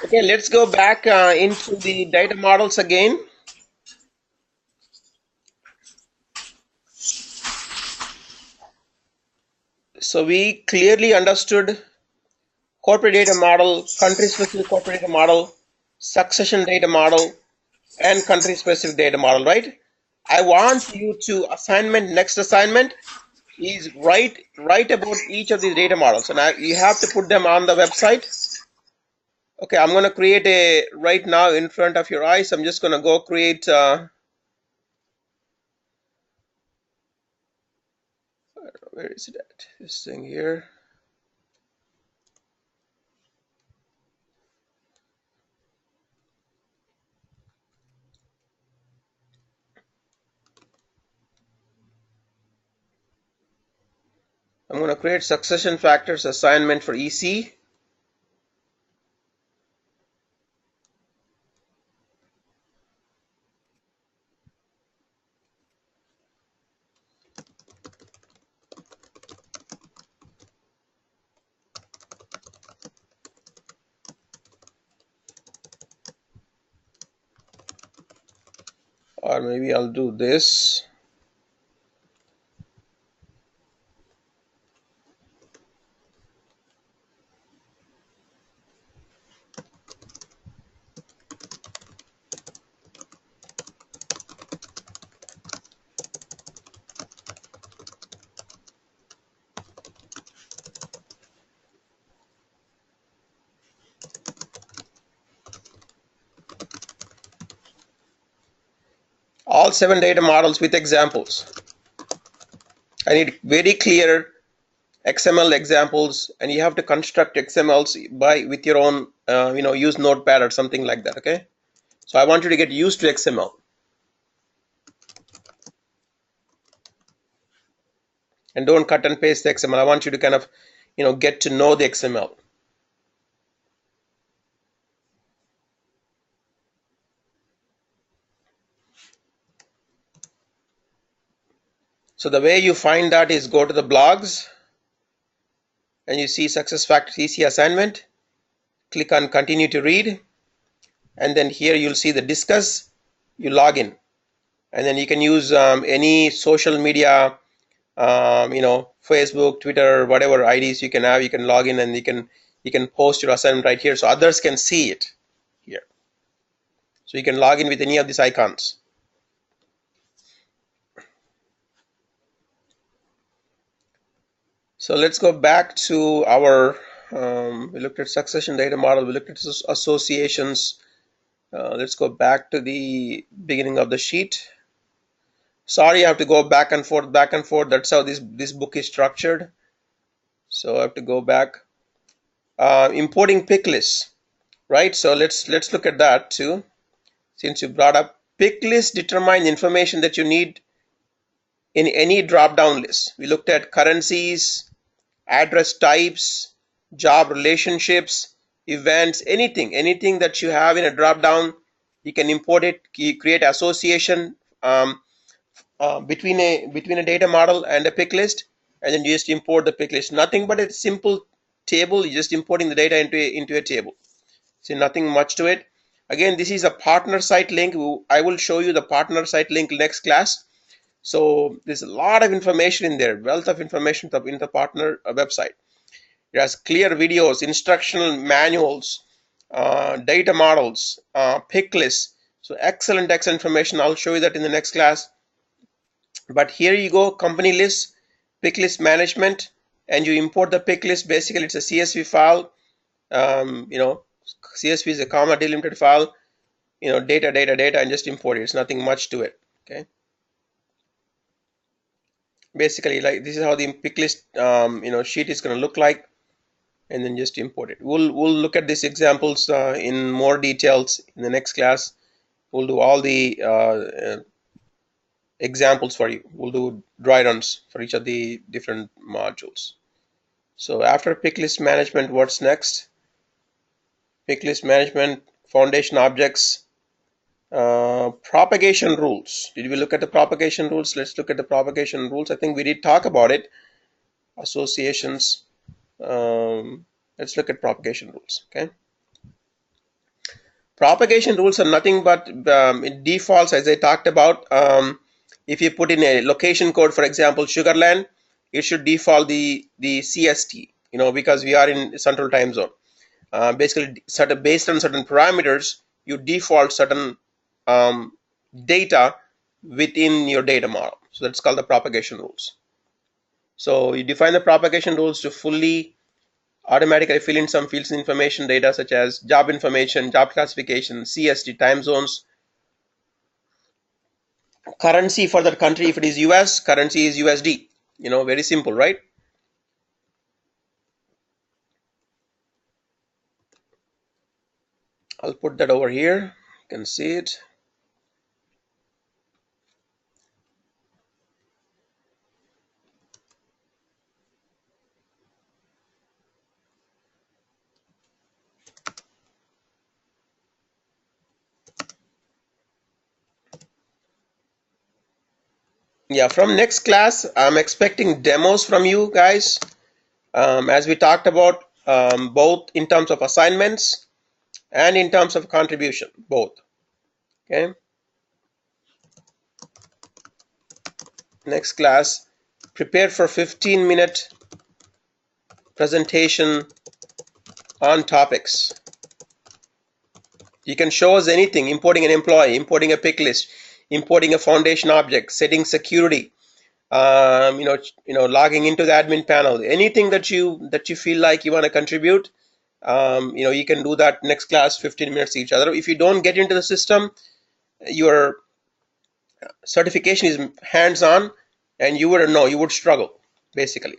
Okay, let's go back into the data models again. So we clearly understood corporate data model, country-specific corporate data model, succession data model, and country-specific data model, right? I want you to next assignment is write about each of these data models, and you have to put them on the website. Okay, I'm going to create a right now in front of your eyes. I'm just going to go create where is it at? This thing here. I'm going to create succession factors assignment for EC. Or maybe I'll do this. All 7 data models with examples. I need very clear XML examples, and you have to construct XMLs with your own, use Notepad or something like that. Okay, so I want you to get used to XML, and don't cut and paste the XML. I want you to kind of, get to know the XML. So the way you find that is go to the blogs, and you see SuccessFactors EC assignment. Click on continue to read, and then here you'll see the discuss. You log in, and then you can use any social media, Facebook, Twitter, whatever IDs you can have. You can log in, and you can post your assignment right here, so others can see it here. So you can log in with any of these icons. So let's go back to our, we looked at succession data model, we looked at associations. Let's go back to the beginning of the sheet. Sorry, I have to go back and forth. That's how this book is structured. So I have to go back. Importing pick lists, right? So let's look at that too. Since you brought up pick list, determine the information that you need in any drop-down list. We looked at currencies, address types, job relationships, events, anything that you have in a drop-down. You can import it. You create association between a data model and a pick list, and then you just import the pick list. Nothing but a simple table. You're just importing the data into a table. So nothing much to it. Again, this is a partner site link. I will show you the partner site link next class. So there's a lot of information in there, wealth of information in the partner website. It has clear videos, instructional manuals, data models, pick lists. So excellent information. I'll show you that in the next class. But here you go, company list, pick list management, and you import the pick list. Basically, it's a CSV file. CSV is a comma delimited file. Data, and just import it. It's nothing much to it. Okay. Basically, like this is how the pick list sheet is going to look like, and then just import it. We'll look at these examples in more details in the next class. We'll do all the examples for you. We'll do dry runs for each of the different modules. So after pick list management, what's next? Pick list management, foundation objects, propagation rules. Did we look at the propagation rules? Let's look at the propagation rules. I think we did talk about it. Associations. Let's look at propagation rules. Okay. Propagation rules are nothing but it defaults, as I talked about. If you put in a location code, for example, Sugarland, it should default the CST, because we are in Central Time Zone. Basically, based on certain parameters, you default certain data within your data model. So that's called the propagation rules. So you define the propagation rules to fully automatically fill in some fields and information data such as job information, job classification, CST, time zones, currency for that country. If it is US, currency is USD. Very simple, right? I'll put that over here. You can see it. Yeah, from next class, I'm expecting demos from you guys, as we talked about, both in terms of assignments and in terms of contribution, both. Okay. Next class, prepare for 15-minute presentation on topics. You can show us anything: importing an employee, importing a pick list, importing a foundation object, setting security, logging into the admin panel. Anything that you feel like you want to contribute, you can do that next class, 15 minutes each other. If you don't get into the system, your certification is hands-on, and you would struggle basically.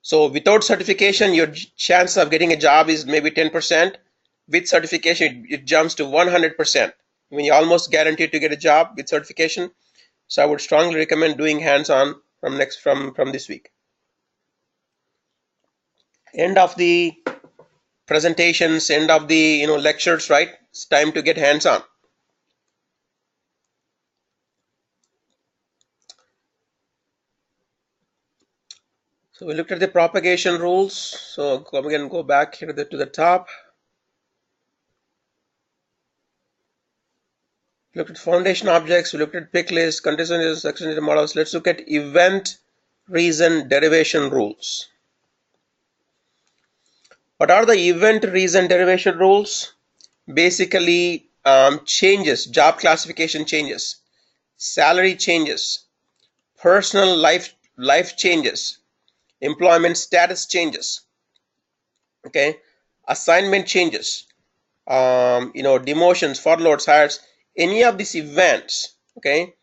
So without certification, your chance of getting a job is maybe 10%. With certification, it jumps to 100%. When you're almost guaranteed to get a job with certification. So I would strongly recommend doing hands-on from this week. End of the presentations, end of the lectures, right? It's time to get hands-on. So we looked at the propagation rules. So again, go back here to the top. We looked at foundation objects. We looked at pick lists, conditional section models. Let's look at event reason derivation rules. What are the event reason derivation rules? Basically, changes, job classification changes, salary changes, personal life changes, employment status changes, okay, assignment changes, demotions, furloughs, hires, any of these events, okay,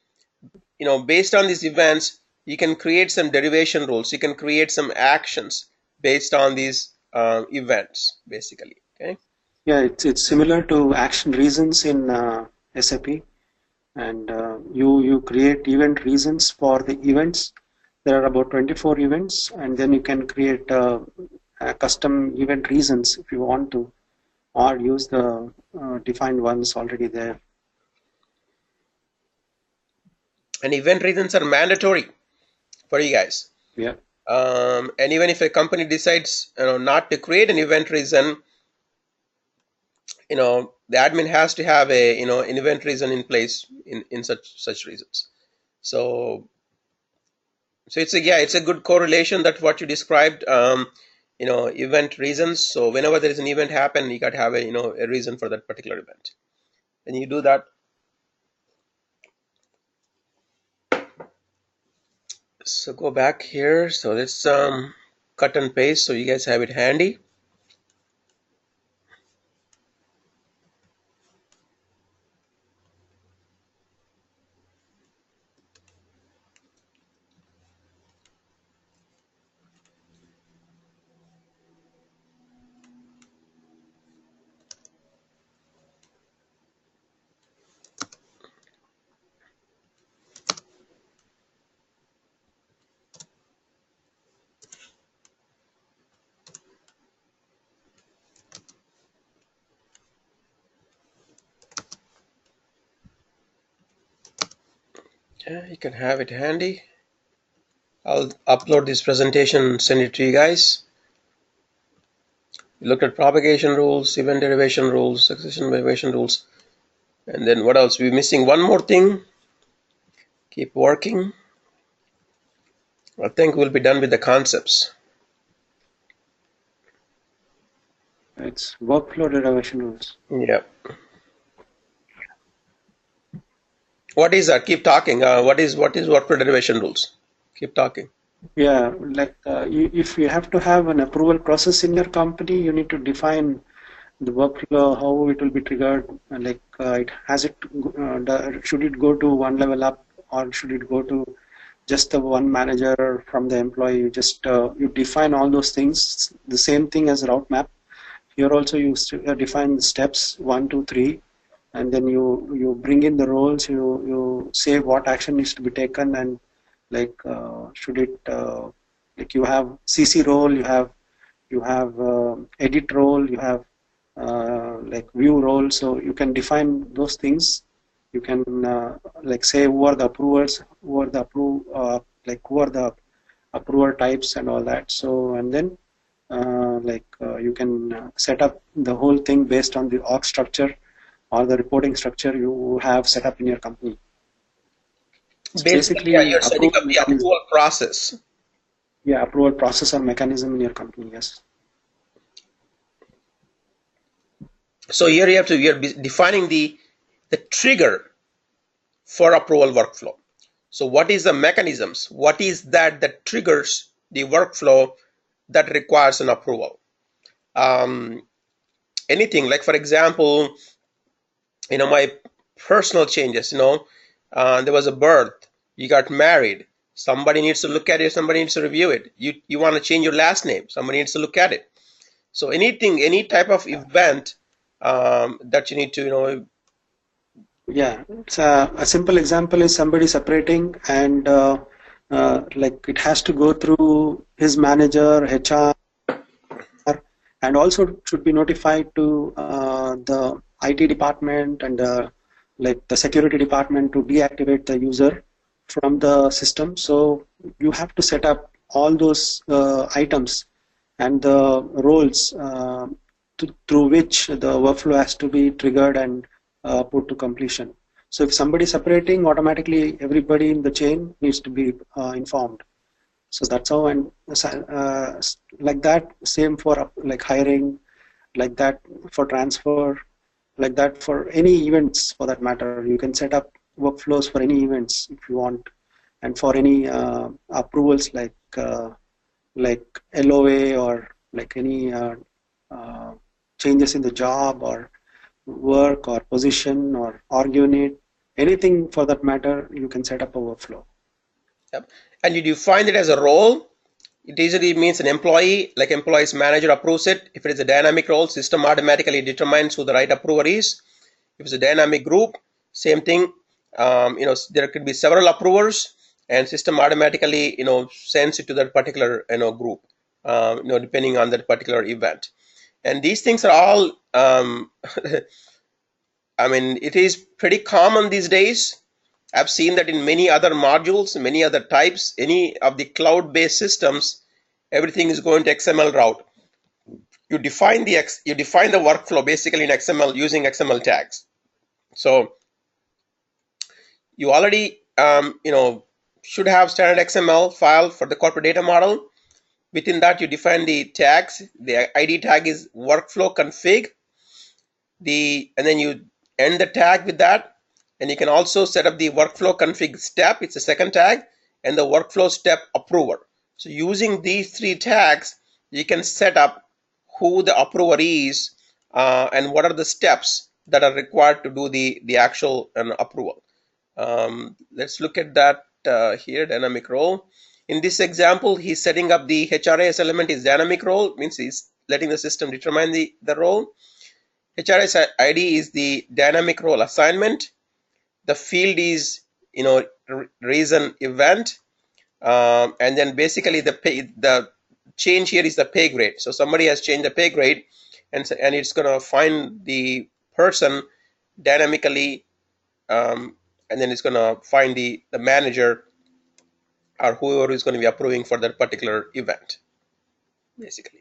based on these events, you can create some derivation rules. You can create some actions based on these events, basically. Okay. Yeah, it's similar to action reasons in SAP, and you create event reasons for the events. There are about 24 events, and then you can create custom event reasons if you want to, or use the defined ones already there. And event reasons are mandatory for you guys. Yeah. And even if a company decides not to create an event reason, the admin has to have a an event reason in place in such reasons. So it's a good correlation that what you described. event reasons. So whenever there is an event happen, you got to have a reason for that particular event. And you do that. So go back here. So let's cut and paste so you guys have it handy. Yeah, you can have it handy. I'll upload this presentation, send it to you guys. We looked at propagation rules, event derivation rules, succession derivation rules, and then what else? We're missing one more thing. Keep working. I think we'll be done with the concepts. It's workflow derivation rules. Yeah. What is that? Keep talking. What is workflow derivation rules? Keep talking. Yeah, like if you have to have an approval process in your company, you need to define the workflow, how it will be triggered, and like should it go to one level up, or should it go to just the one manager from the employee? You just you define all those things. The same thing as route map. Here also you define the steps 1, 2, 3, and then you bring in the roles. You say what action needs to be taken, and like should it like you have CC role, you have edit role, you have like view role. So you can define those things. You can like say who are the approvers, who are the approver types and all that. So and then you can set up the whole thing based on the org structure or the reporting structure you have set up in your company. So basically, yeah, you're setting up the approval process. Yeah, approval process or mechanism in your company, yes. So here you're defining the trigger for approval workflow. So what is the mechanisms? What is that triggers the workflow that requires an approval? Anything like, for example, my personal changes. There was a birth, you got married, somebody needs to look at it, somebody needs to review it. You want to change your last name, somebody needs to look at it. So anything, any type of event that you need to Yeah, it's a simple example is somebody separating, and like it has to go through his manager, HR, and also should be notified to the IT department and like the security department to deactivate the user from the system. So you have to set up all those items and the roles through which the workflow has to be triggered and put to completion. So if somebody is separating, automatically everybody in the chain needs to be informed. So that's how, and like that, same for like hiring, like that for transfer, like that for any events for that matter. You can set up workflows for any events if you want, and for any approvals like LOA or like any changes in the job or work or position or org unit, anything for that matter, you can set up a workflow. Yep. And you define it as a role. It easily means an employee, like employee's manager approves it. If it is a dynamic role, system automatically determines who the right approver is. If it's a dynamic group, same thing. There could be several approvers, and system automatically sends it to that particular group, depending on that particular event. And these things are all I mean, it is pretty common these days. I've seen that in many other modules, many other types, any of the cloud-based systems, everything is going to XML route. You define the workflow basically in XML using XML tags. So you already should have standard XML file for the corporate data model. Within that, you define the tags. The ID tag is workflow config. And then you end the tag with that. And you can also set up the workflow config step. It's a second tag, and the workflow step approver. So using these three tags, you can set up who the approver is and what are the steps that are required to do the actual approval. Let's look at that here, dynamic role. In this example, he's setting up the HRIS element is dynamic role, means he's letting the system determine the role. HRIS ID is the dynamic role assignment. The field is, reason event. And then basically the change here is the pay grade. So somebody has changed the pay grade, and it's going to find the person dynamically, and then it's going to find the manager or whoever is going to be approving for that particular event, basically.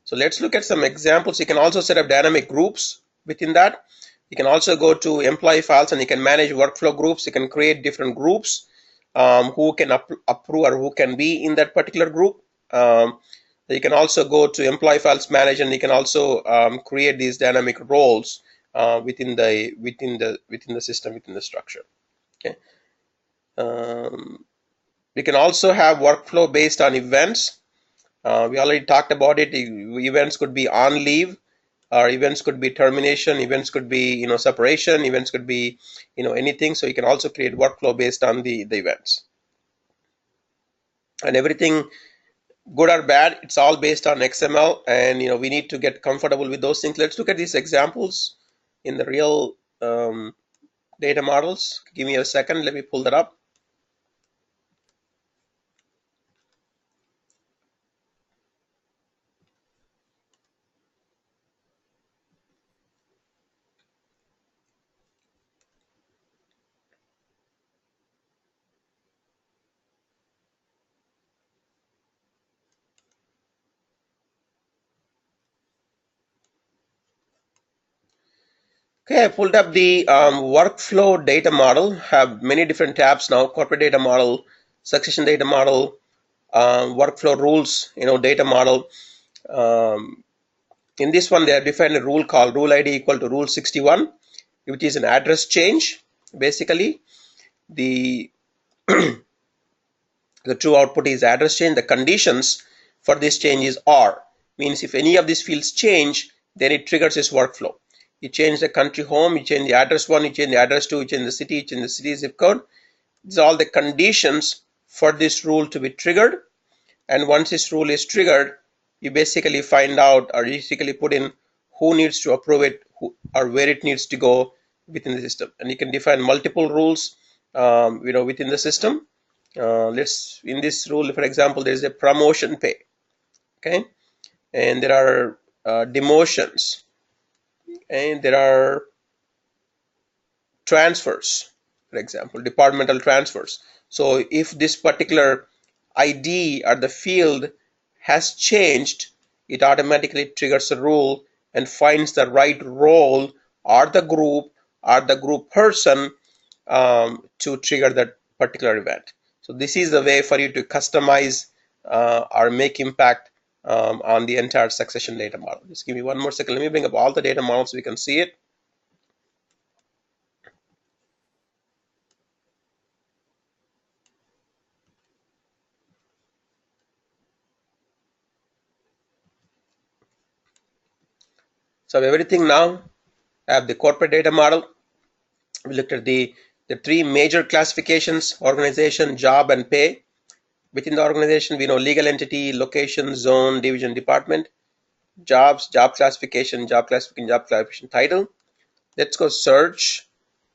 So let's look at some examples. You can also set up dynamic groups within that. You can also go to employee files and you can manage workflow groups. You can create different groups who can approve or who can be in that particular group. You can also go to employee files manage, and you can also create these dynamic roles within the system, within the structure. Okay. We can also have workflow based on events. We already talked about it. Events could be on leave, or events could be termination, events could be separation, events could be anything. So you can also create workflow based on the events. And everything, good or bad, it's all based on XML, and we need to get comfortable with those things. Let's look at these examples in the real data models. Give me a second, let me pull that up. Okay, I pulled up the workflow data model. Have many different tabs now: corporate data model, succession data model, workflow rules, data model. In this one, they have defined a rule called rule ID equal to rule 61, which is an address change. Basically, the the true output is address change. The conditions for this change is or, means if any of these fields change, then it triggers this workflow. You change the country home, you change the address 1, you change the address 2, you change the city zip code. These are all the conditions for this rule to be triggered. And once this rule is triggered, you basically find out, or you basically put in who needs to approve it, or where it needs to go within the system. And you can define multiple rules within the system. Let's, in this rule, for example, there is a promotion pay, okay, and there are demotions, and there are transfers, for example, departmental transfers. So if this particular ID or the field has changed, it automatically triggers a rule and finds the right role or the group person to trigger that particular event. So this is the way for you to customize or make impact on the entire succession data model. Just give me one more second. Let me bring up all the data models so we can see it. So everything now, I have the corporate data model. We looked at the three major classifications: organization, job, and pay. Within the organization, we know legal entity, location, zone, division, department. Jobs, job classification, title. Let's go search.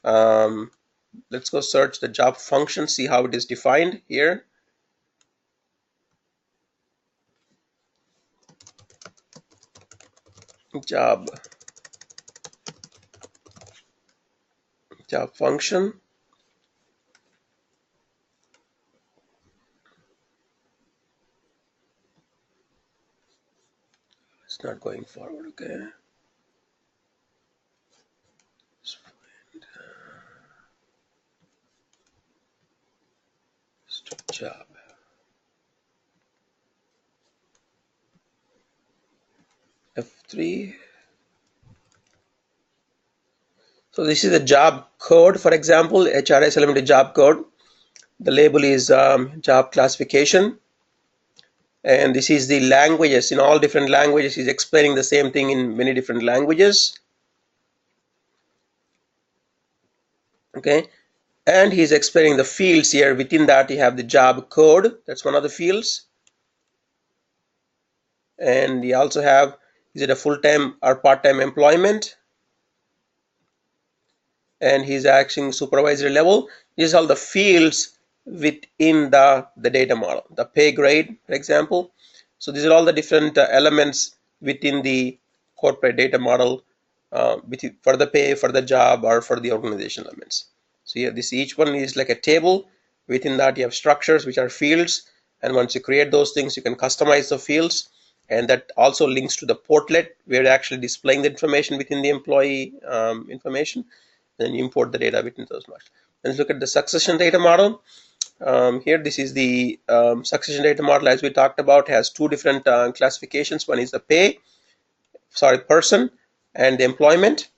Let's go search the job function, see how it is defined here. Job function. It's not going forward, okay. Job. F3. So this is the job code, for example, HRS element job code. The label is job classification. And this is the languages. In all different languages, he's explaining the same thing in many different languages. Okay. And he's explaining the fields here. Within that, you have the job code. That's one of the fields. And you also have, is it a full-time or part-time employment? And he's acting supervisory level. These are all the fields within the data model. The pay grade, for example. So these are all the different elements within the corporate data model for the pay, for the job, or for the organization elements. So here, each one is like a table. Within that, you have structures, which are fields. And once you create those things, you can customize the fields. And that also links to the portlet, where you're actually displaying the information within the employee information. Then you import the data within those models. Let's look at the succession data model. Here, this is the succession data model, as we talked about, has two different classifications. One is the person, and the employment.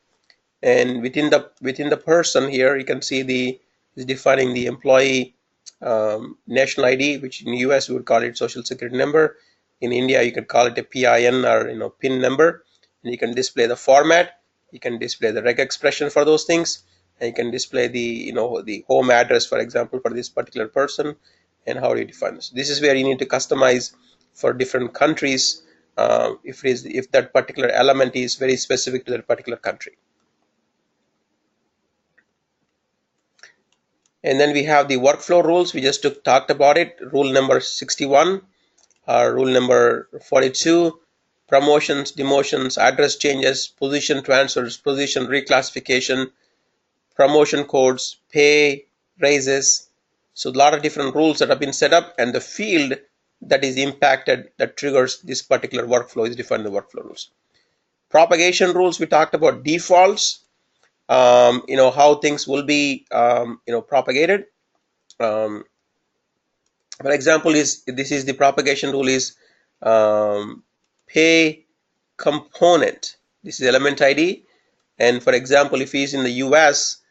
And within the person here, you can see is defining the employee national ID, which in the US we would call it social security number. In India, you could call it a PIN or PIN number. And you can display the format. You can display the reg expression for those things, and you can display the the home address, for example, for this particular person, and how do you define this. This is where you need to customize for different countries if that particular element is very specific to that particular country. And then we have the workflow rules. We just talked about it. Rule number 61, rule number 42. Promotions, demotions, address changes, position transfers, position reclassification, promotion codes, pay, raises. So a lot of different rules that have been set up, and the field that is impacted, that triggers this particular workflow, is defined in the workflow rules. Propagation rules, we talked about defaults, how things will be propagated. For example, this is the propagation rule is pay component. This is element ID, and for example, if he's in the US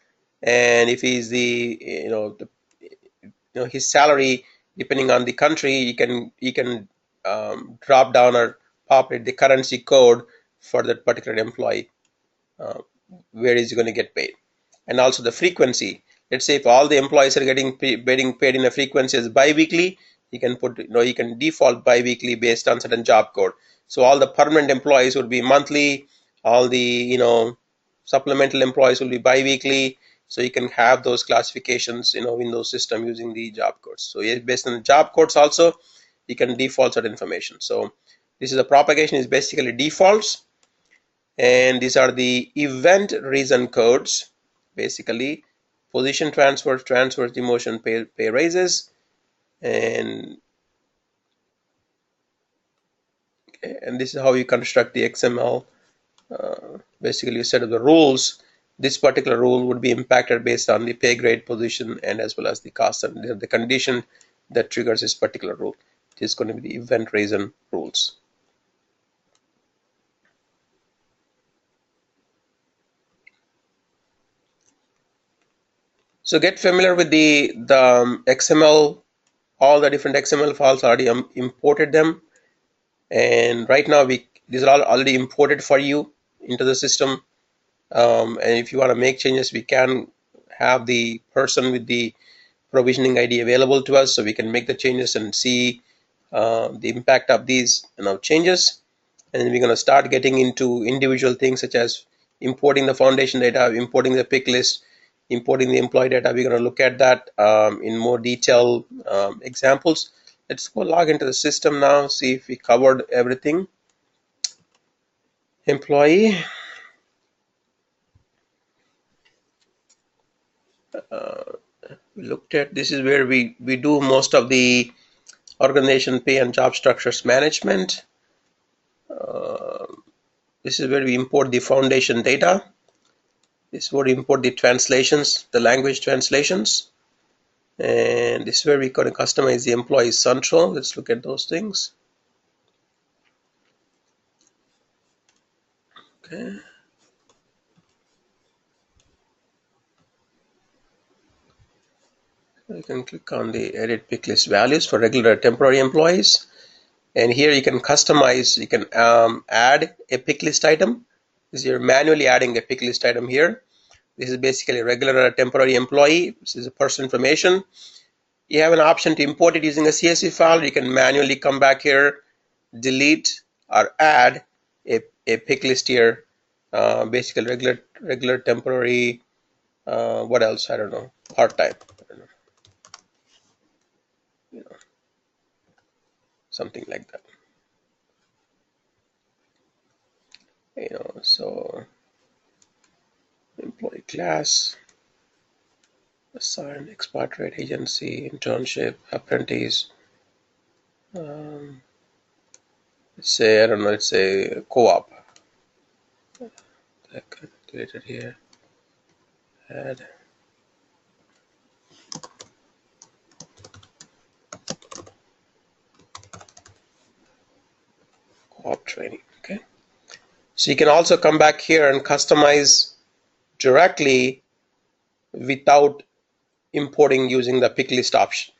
and if he's his salary, depending on the country, you can drop down or populate the currency code for that particular employee, where is he going to get paid, and also the frequency. Let's say if all the employees are getting paid in a frequency as bi-weekly, you can put you can default bi-weekly based on certain job code. So all the permanent employees would be monthly, all the supplemental employees will be bi-weekly. So you can have those classifications in those system using the job codes. So based on the job codes also, you can default certain information. So this is the propagation is basically defaults, and these are the event reason codes, basically position transfers, demotion, pay raises, and this is how you construct the XML. Basically, you set up the rules. This particular rule would be impacted based on the pay grade, position, and as well as the cost and the condition that triggers this particular rule. It is going to be the event reason rules. So get familiar with the XML. All the different XML files already imported them, and right now these are all already imported for you into the system. And if you want to make changes, we can have the person with the provisioning ID available to us, so we can make the changes and see the impact of these changes. And we're going to start getting into individual things such as importing the foundation data, importing the pick list, importing the employee data. We're going to look at that in more detail examples. Let's go log into the system now, see if we covered everything. Employee. We looked at, this is where we do most of the organization pay and job structures management. This is where we import the foundation data. This is where we import the translations, the language translations. And this is where we're going to customize the employee central. Let's look at those things. Okay. You can click on the edit pick list values for regular temporary employees. And here you can customize, you can add a pick list item. This you're manually adding a pick list item here. This is basically a regular or temporary employee. This is a person information. You have an option to import it using a CSV file. You can manually come back here, delete or add a pick list here. Basically regular temporary, what else? I don't know, part-time. I don't know, you know, something like that. So employee class, assigned, expatriate, agency, internship, apprentice. Let's say, I don't know, it's a co-op. Deleted here. Add. Co-op training. Okay. So you can also come back here and customize directly without importing using the pick list option.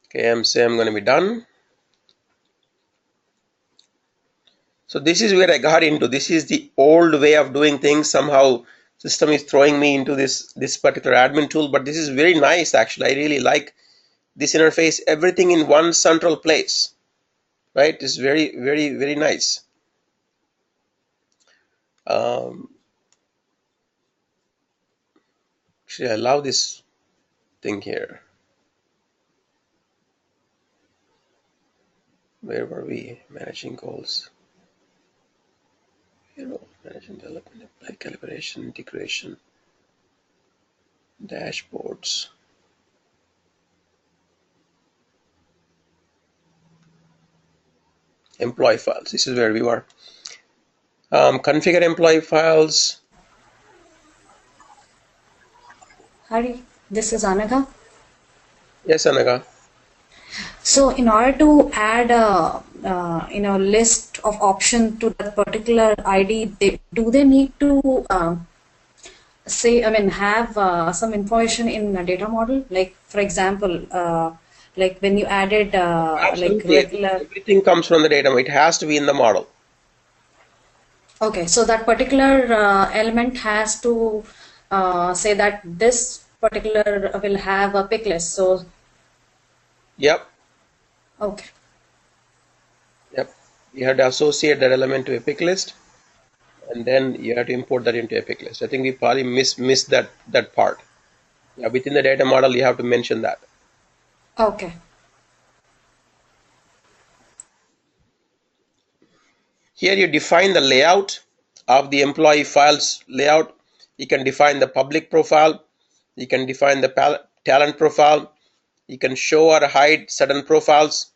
Okay, I'm going to be done. So this is where I got into. This is the old way of doing things. Somehow system is throwing me into this particular admin tool, but this is very nice actually. I really like this interface. Everything in one central place, right? It's very, very, very nice. Actually, I love this thing here. Where were we? Managing goals. Managing development, apply calibration, integration, dashboards. Employee files. This is where we were. Configure employee files. Hari, this is Anaga. Yes, Anaga. So in order to add a list of options to that particular ID, do they need to have some information in a data model? Like for example, like when you added like Absolutely. regular. Everything comes from the data. It has to be in the model. Okay, so that particular element has to say that this particular will have a pick list. So Yep. okay. Yep. You have to associate that element to a pick list, and then you have to import that into a pick list. I think we probably missed that part. Yeah, within the data model, you have to mention that. Okay. Here you define the layout of the employee files layout. You can define the public profile. You can define the talent profile. You can show or hide certain profiles.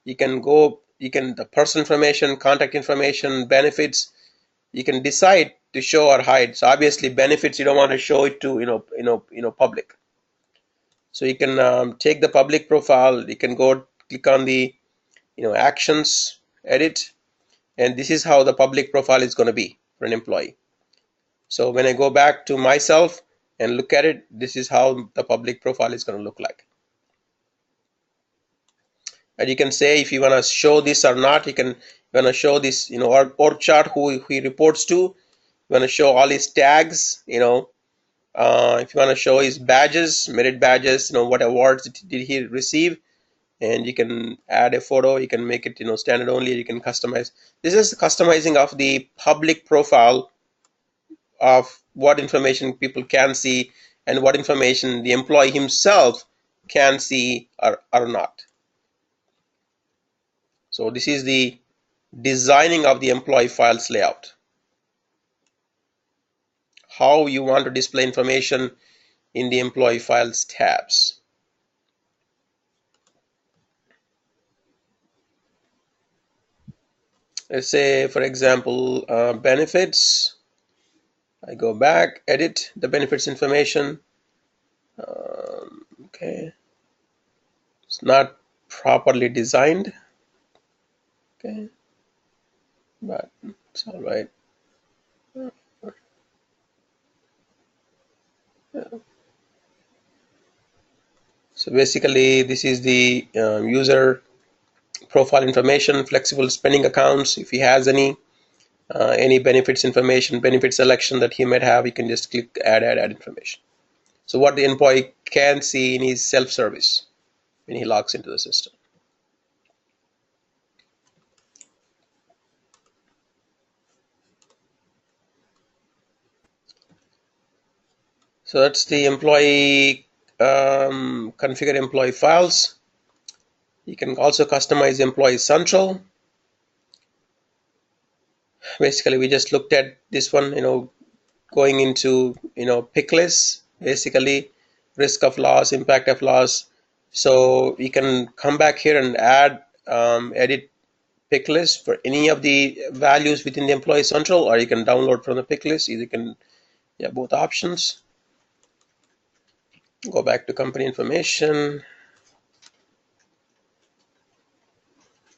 You can the person information, contact information, benefits. You can decide to show or hide. So obviously benefits, you don't want to show it to public. So you can take the public profile. You can go click on the actions, edit, and this is how the public profile is going to be for an employee. So when I go back to myself and look at it, this is how the public profile is going to look like. And you can say if you want to show this or not. You want to show this, org chart, who he reports to. You want to show all his tags, if you want to show his badges, merit badges, what awards did he receive, and you can add a photo. You can make it, standard only. You can customize. This is customizing of the public profile of what information people can see and what information the employee himself can see or not. So this is the designing of the employee files layout. How you want to display information in the employee files tabs. Let's say, for example, benefits. I go back, edit the benefits information. Okay, it's not properly designed. Okay, but it's all right. So basically, this is the user profile information, flexible spending accounts. If he has any benefits information, benefit selection that he might have, you can just click add information. So what the employee can see in his self-service when he logs into the system. So that's the employee configure employee files. You can also customize employee central. Basically, we just looked at this one, going into, pick lists, basically risk of loss, impact of loss. So you can come back here and add, edit pick list for any of the values within the employee central, or you can download from the pick list. Either can, both options. Go back to company information.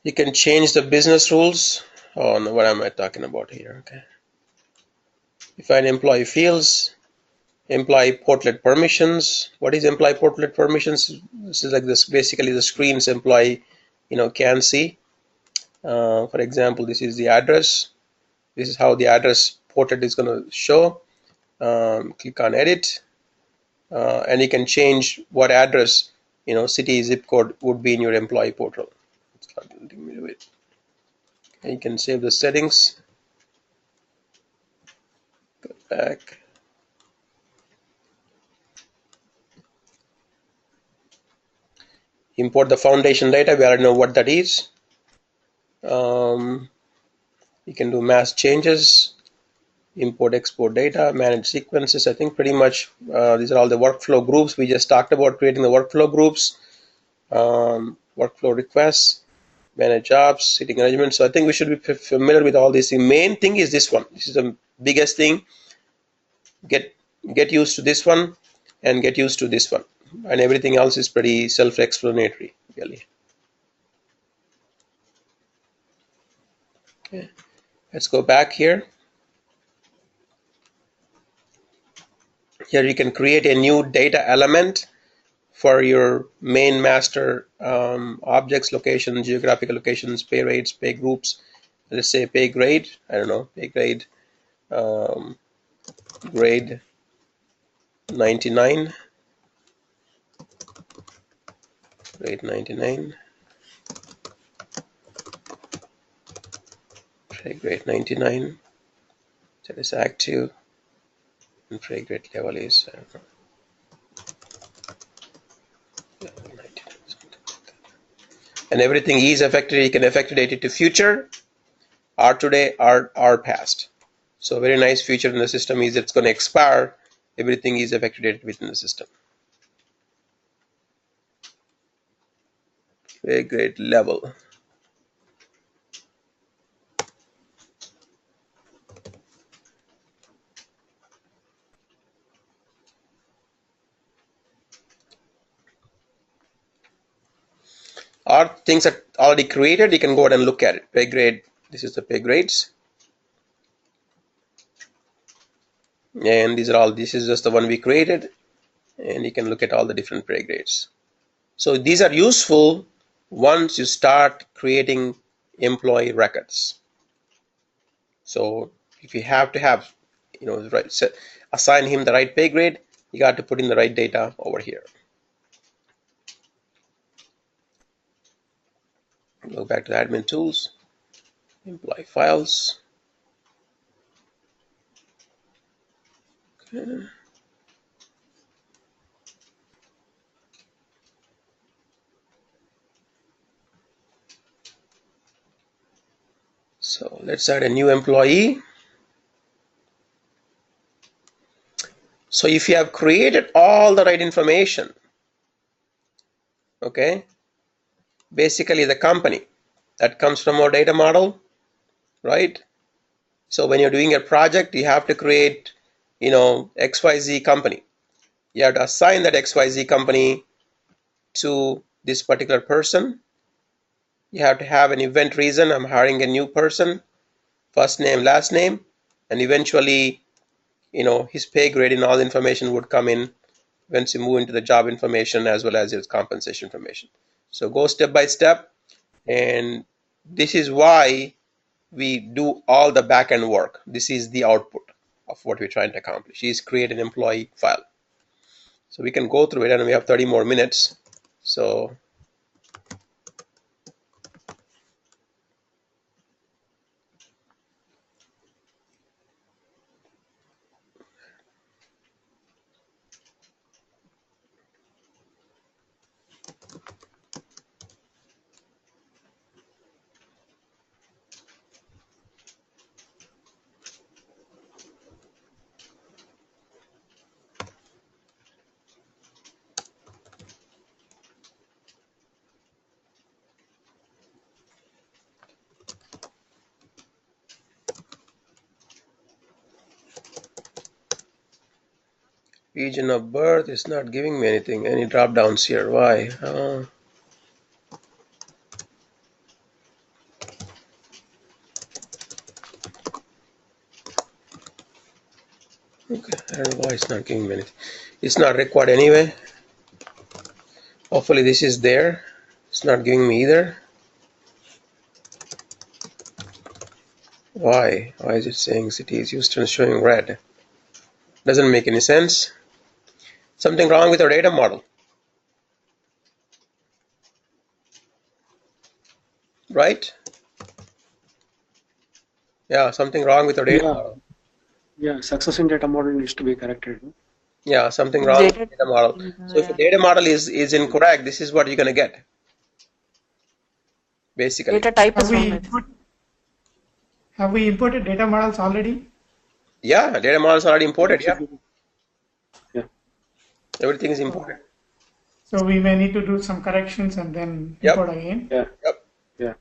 You can change the business rules. Oh no, what am I talking about here? Okay. Define employee fields, employee portlet permissions. What is employee portlet permissions? This is like this, basically the screens employee, can see. For example, this is the address. This is how the address portlet is going to show. Click on edit, and you can change what address, city, zip code would be in your employee portal. And you can save the settings. Go back. Import the foundation data. We already know what that is. You can do mass changes, import, export data, manage sequences. I think pretty much these are all the workflow groups. We just talked about creating the workflow groups, workflow requests, manage jobs, sitting arrangement. So I think we should be familiar with all this. The main thing is this one. This is the biggest thing. Get used to this one and get used to this one. And everything else is pretty self-explanatory, really. Okay. Let's go back here. Here you can create a new data element for your main master objects, location, geographical locations, pay rates, pay groups. Let's say pay grade. I don't know, pay grade, grade 99. Grade 99. Pay grade 99. That is active. And pay grade level is, I don't know, level 99, something like that. And everything is affected. You can effectuate it to future, or today, or past. So very nice feature in the system is it's going to expire. Everything is effectuated within the system. Pay grade level. Or things that are already created, you can go ahead and look at it. Pay grade, this is the pay grades. And these are all, this is just the one we created. And you can look at all the different pay grades. So these are useful once you start creating employee records. So if you have to have, right, assign him the right pay grade, you got to put in the right data over here. Go back to the admin tools, employee files. Okay. So let's add a new employee. So if you have created all the right information, okay, basically the company that comes from our data model, right? So when you're doing a project, you have to create, XYZ company. You have to assign that XYZ company to this particular person. You have to have an event reason. I'm hiring a new person. first name, last name, and eventually, his pay grade and all the information would come in once you move into the job information as well as his compensation information. So go step by step, and this is why we do all the back end work. This is the output of what we're trying to accomplish, is create an employee file. So we can go through it, and we have 30 more minutes. So region of birth is not giving me anything, any drop downs here. Why? Okay, I don't know why it's not giving me anything. It's not required anyway. Hopefully this is there. It's not giving me either. Why? Why is it saying cities? Houston is showing red. Doesn't make any sense. Something wrong with our data model, right? Yeah, something wrong with our data model. Yeah, success in data model needs to be corrected. Yeah, something wrong with the data model. So if the data model is incorrect, this is what you're going to get, basically. Data type is wrong. Have we imported data models already? Yeah, data models are already imported. Yeah, Yeah. everything is imported. So we may need to do some corrections and then Yep. import again. Yeah. Yep. Yeah.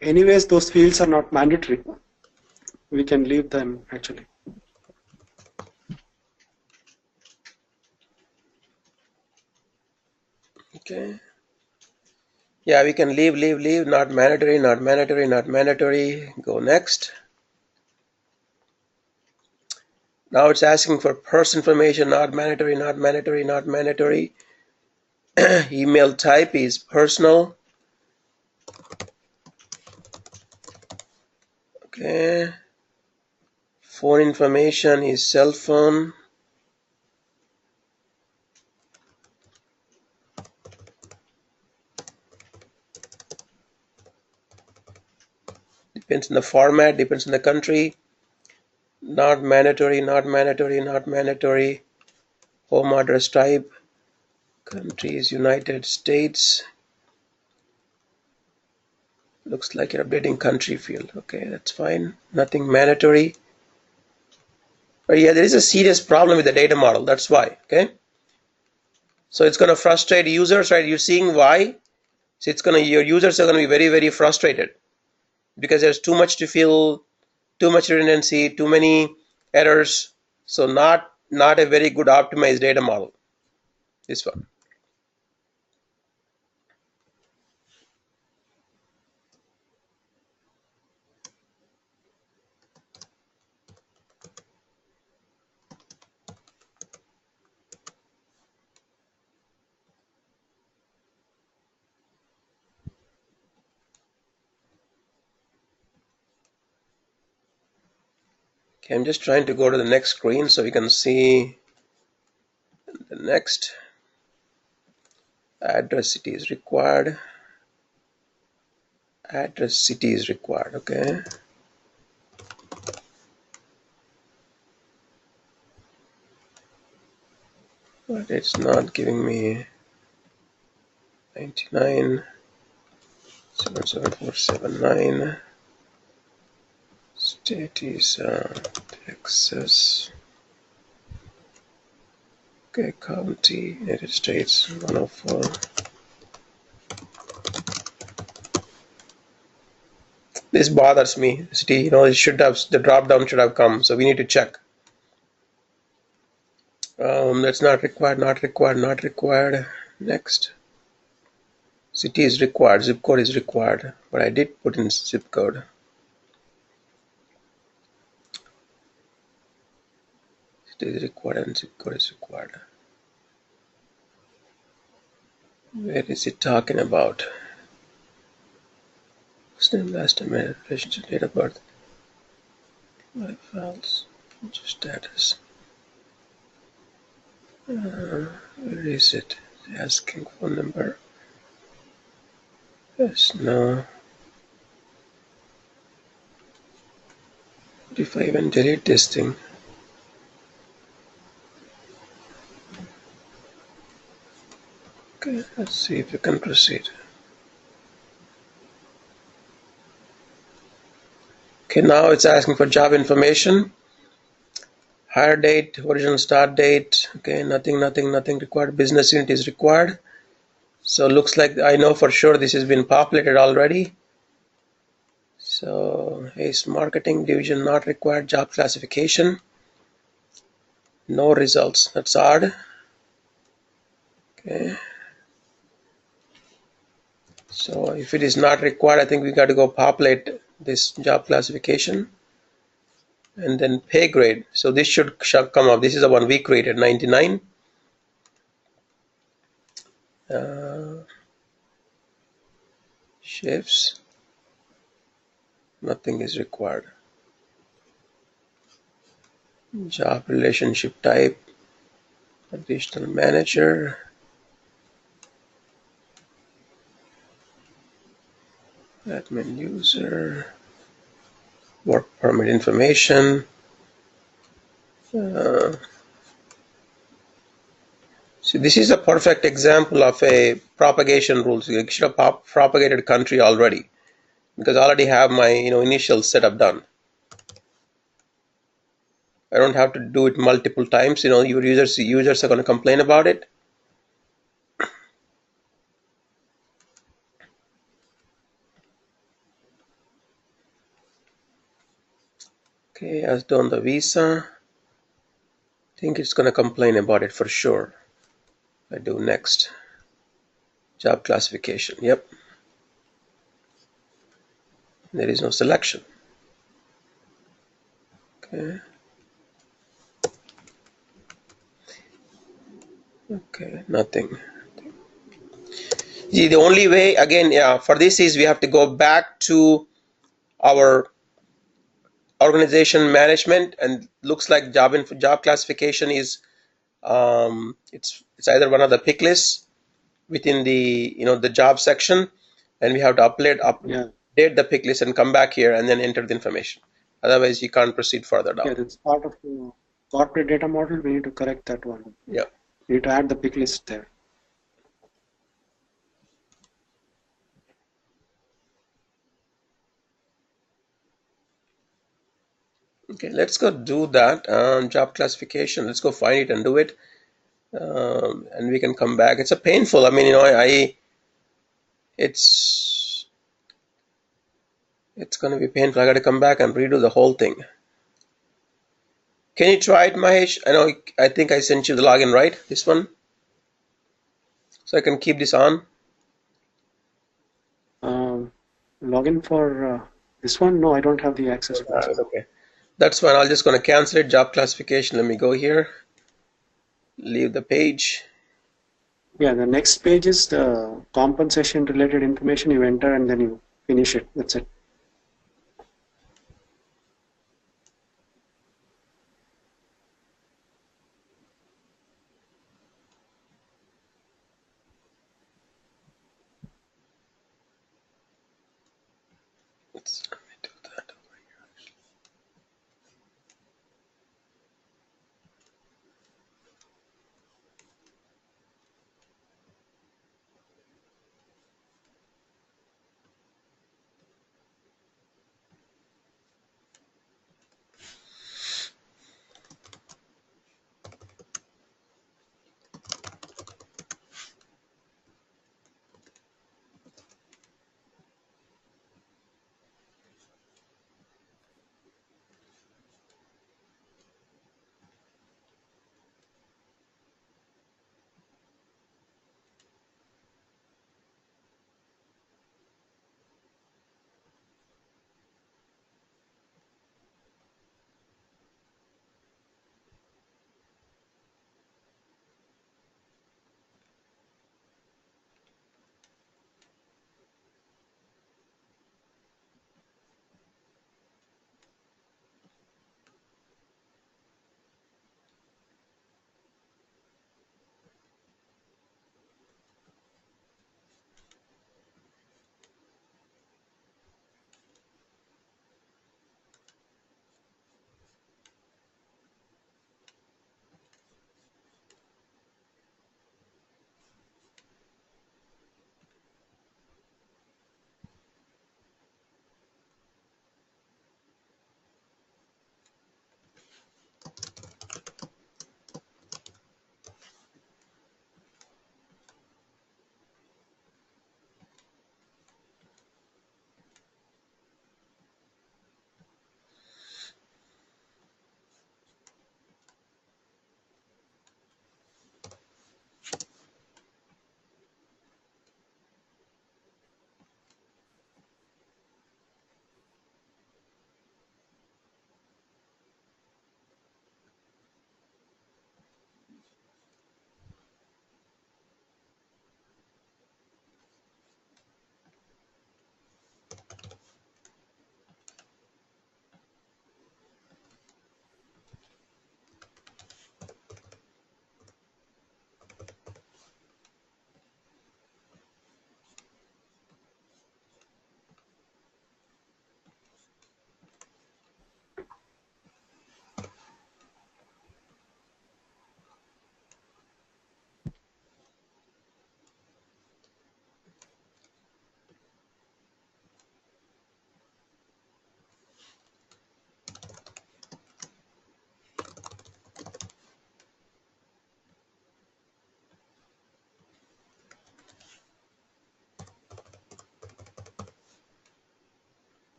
Anyways, those fields are not mandatory. We can leave them actually. Okay. Yeah, we can leave, not mandatory, not mandatory, not mandatory. Go next. Now it's asking for person information, not mandatory, not mandatory, not mandatory. Email type is personal. Okay. Phone information is cell phone. Depends on the format, depends on the country. Not mandatory, not mandatory, not mandatory. Home address type. Country is United States. Looks like you're updating country field. Okay, that's fine. Nothing mandatory. But yeah, there is a serious problem with the data model. That's why. Okay. So it's going to frustrate users, right? You're seeing why. So your users are going to be very, very frustrated because there's too much to fill, too much redundancy, too many errors. So not a very good optimized data model. This one. Okay, I'm just trying to go to the next screen so we can see the next. Address city is required. Address city is required. Okay. But it's not giving me 99 77479. State is Texas. Okay, county, United States 104. This bothers me. City, it should have, the drop down should have come. So we need to check. That's not required, not required, not required. Next. City is required, zip code is required, but I did put in zip code. City is required and zip code is required. Where is it talking about? First name, last name, relationship, date of birth, live files, status. Where is it? Asking phone number. Yes, no. What if I even delete this thing? Okay, let's see if we can proceed. Okay, now it's asking for job information. Hire date, original start date. Okay, nothing required. Business unit is required. So looks like I know for sure this has been populated already. So ACE marketing division not required. Job classification. No results. That's odd. Okay. So if it is not required, I think we got to go populate this job classification. And then pay grade. So this should come up. This is the one we created, 99. Shifts. Nothing is required. Job relationship type. Additional manager. Admin user. Work permit information. See, this is a perfect example of a propagation rules. You should have propagated country already, because I already have my initial setup done. I don't have to do it multiple times. Your users are going to complain about it. Okay, as done the visa. I think it's going to complain about it for sure. I do next. Job classification. Yep. There is no selection. Okay. Okay, nothing. See, the only way, again, for this is we have to go back to our organization management, and looks like job classification is it's either one of the pick lists within the the job section, and we have to update the pick list and come back here and then enter the information. Otherwise, you can't proceed further down. Yeah, that's part of the corporate data model. We need to correct that one. Yeah. We need to add the pick list there. Okay, let's go do that. Job classification. Let's go find it and do it, and we can come back. It's a painful. I mean, it's going to be painful. I got to come back and redo the whole thing. Can you try it, Mahesh? I think I sent you the login, right? This one. So I can keep this on. Login for this one? No, I don't have the access. Okay, that's fine. I'm just going to cancel it. Job classification. Let me go here. Leave the page. Yeah, the next page is the compensation related information. You enter and then you finish it. That's it. Let me do that over here.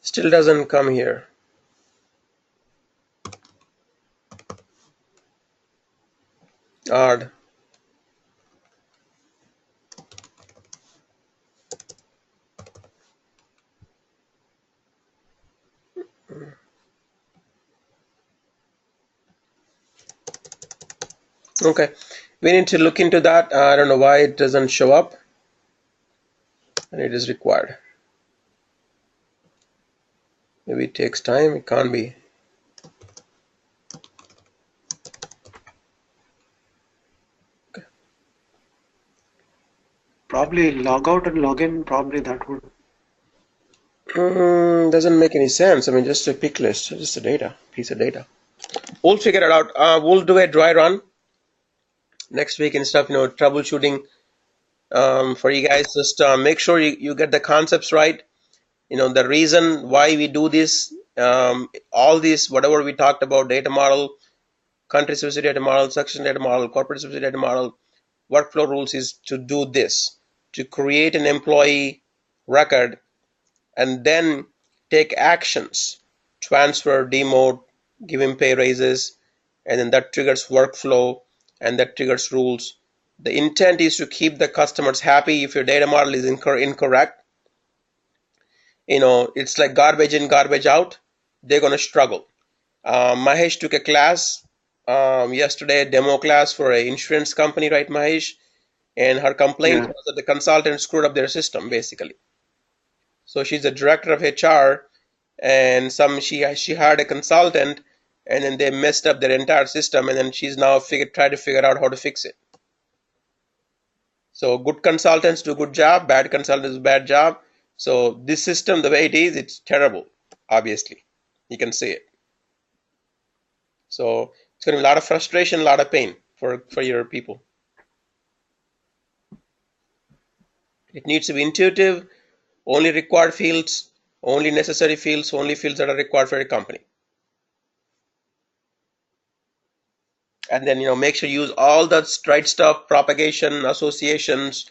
Still doesn't come here. Odd. Okay, we need to look into that. I don't know why it doesn't show up, and it is required. Maybe it takes time. It can't be. Okay. Probably log out and log in. Probably that would. Doesn't make any sense. I mean, just a pick list, just a data piece of data. We'll figure it out. We'll do a dry run next week and stuff. Troubleshooting for you guys. Just make sure you get the concepts right. The reason why we do this, all this, whatever we talked about, data model, country specific data model, section data model, corporate specific data model, workflow rules, is to do this, to create an employee record and then take actions, transfer, demote, give him pay raises, and then that triggers workflow and that triggers rules. The intent is to keep the customers happy. If your data model is incorrect, it's like garbage in, garbage out, they're going to struggle. Mahesh took a class yesterday, a demo class for an insurance company, right, Mahesh? And her complaint was that the consultant screwed up their system, basically. So she's a director of HR, and she hired a consultant, and then they messed up their entire system, and then she's now trying to figure out how to fix it. So good consultants do good job, bad consultants do bad job. So this system, the way it is, it's terrible, obviously. You can see it. So it's going to be a lot of frustration, a lot of pain for your people. It needs to be intuitive, only required fields, only necessary fields, only fields that are required for a company. And then, make sure you use all that right stuff, propagation, associations,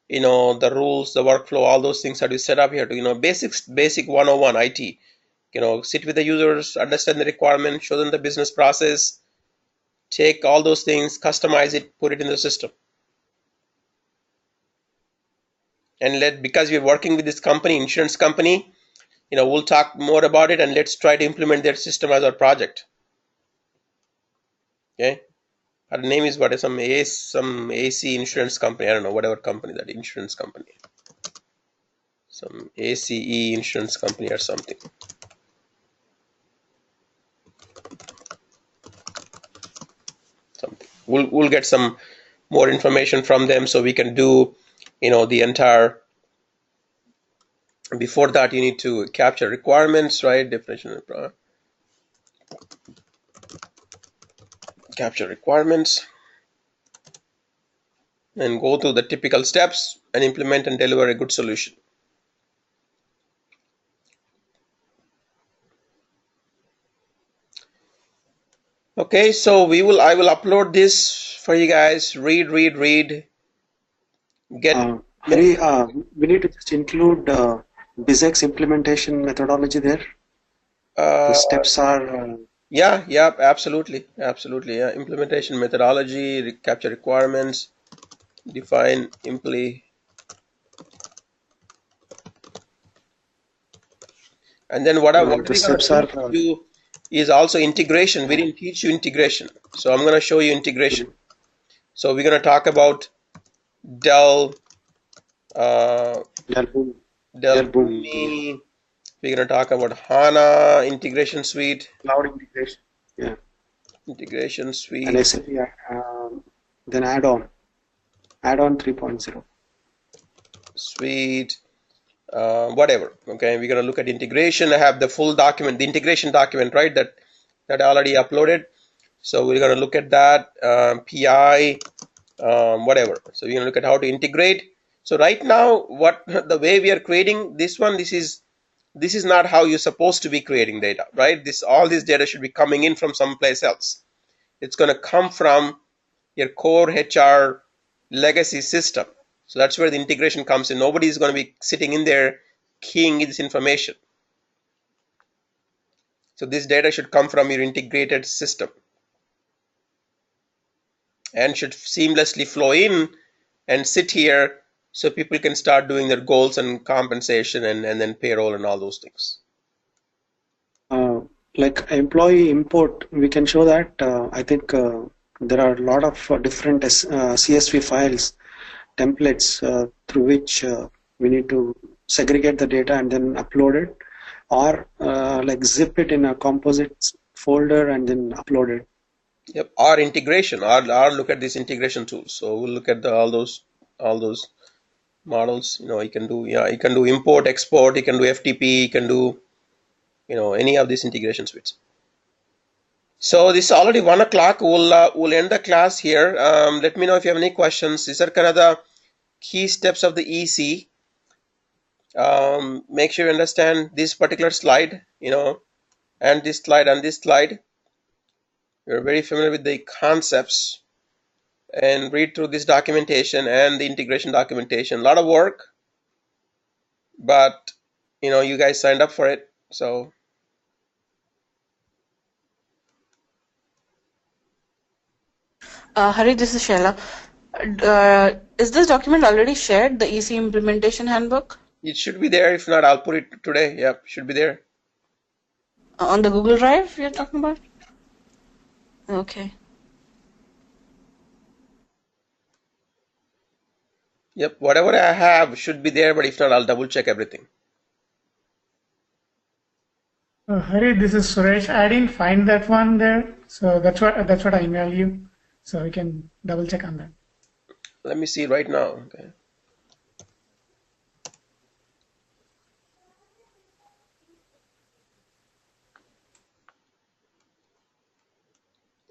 the rules, the workflow, all those things that we set up here to, basic 101 IT. Sit with the users, understand the requirement, show them the business process, take all those things, customize it, put it in the system. And because we're working with this company, insurance company, we'll talk more about it, and let's try to implement their system as our project. Okay. Her name is what? Some AC insurance company. I don't know, whatever company, that insurance company. Some ACE insurance company or something. We'll get some more information from them so we can do, the entire. Before that, you need to capture requirements, right? Definition of capture requirements and go through the typical steps and implement and deliver a good solution. Okay, so I will upload this for you guys. Read. Hari, we need to just include BizX implementation methodology there. The steps are. Yeah, absolutely. Yeah, implementation methodology, capture requirements, define employee, and then what we're going to do is also integration. We didn't teach you integration, so I'm going to show you integration. So we're going to talk about Dell Boomi. We're going to talk about HANA integration suite. Cloud integration. Yeah. Integration suite. And SAP, then add-on 3.0. Suite. Whatever. Okay, we're going to look at integration. I have the full document, the integration document, right? That I already uploaded. So we're going to look at that. PI, whatever. So we're going to look at how to integrate. So right now, the way we are creating this one, this is not how you're supposed to be creating data, right? All this data should be coming in from someplace else. It's going to come from your core HR legacy system. So that's where the integration comes in. Nobody is going to be sitting in there keying this information. So this data should come from your integrated system and should seamlessly flow in and sit here so people can start doing their goals and compensation and then payroll and all those things. Like employee import, we can show that. I think there are a lot of different CSV files, templates through which we need to segregate the data and then upload it, or like zip it in a composite folder and then upload it. Yep, or integration, or look at these integration tools. So we'll look at all those models. You can do, you can do import, export, you can do FTP, you can do any of these integration suites. So this is already 1 o'clock. We'll end the class here. Let me know if you have any questions. These are kind of the key steps of the EC. Make sure you understand this particular slide, and this slide and this slide. You're very familiar with the concepts, and read through this documentation and the integration documentation. A lot of work, but you guys signed up for it, so. Hari, this is Shaila. Is this document already shared, the EC implementation handbook? It should be there. If not, I'll put it today. Yep, should be there. On the Google Drive you're talking about? Okay. Yep, whatever I have should be there, but if not, I'll double check everything. Hari, this is Suresh. I didn't find that one there, so that's what I emailed you. So we can double check on that. Let me see right now. Okay.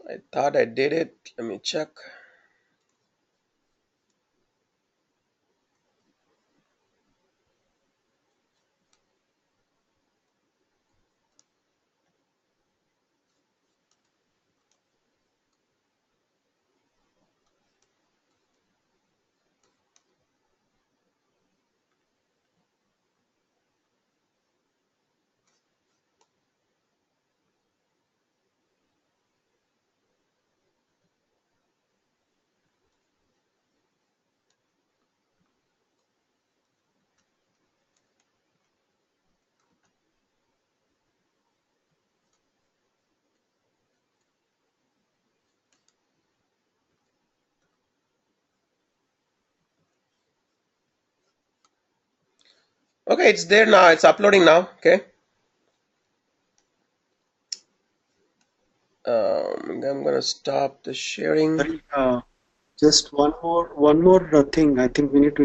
I thought I did it. Let me check. Okay, it's there now. It's uploading now. Okay. I'm gonna stop the sharing. Just one more thing. I think we need to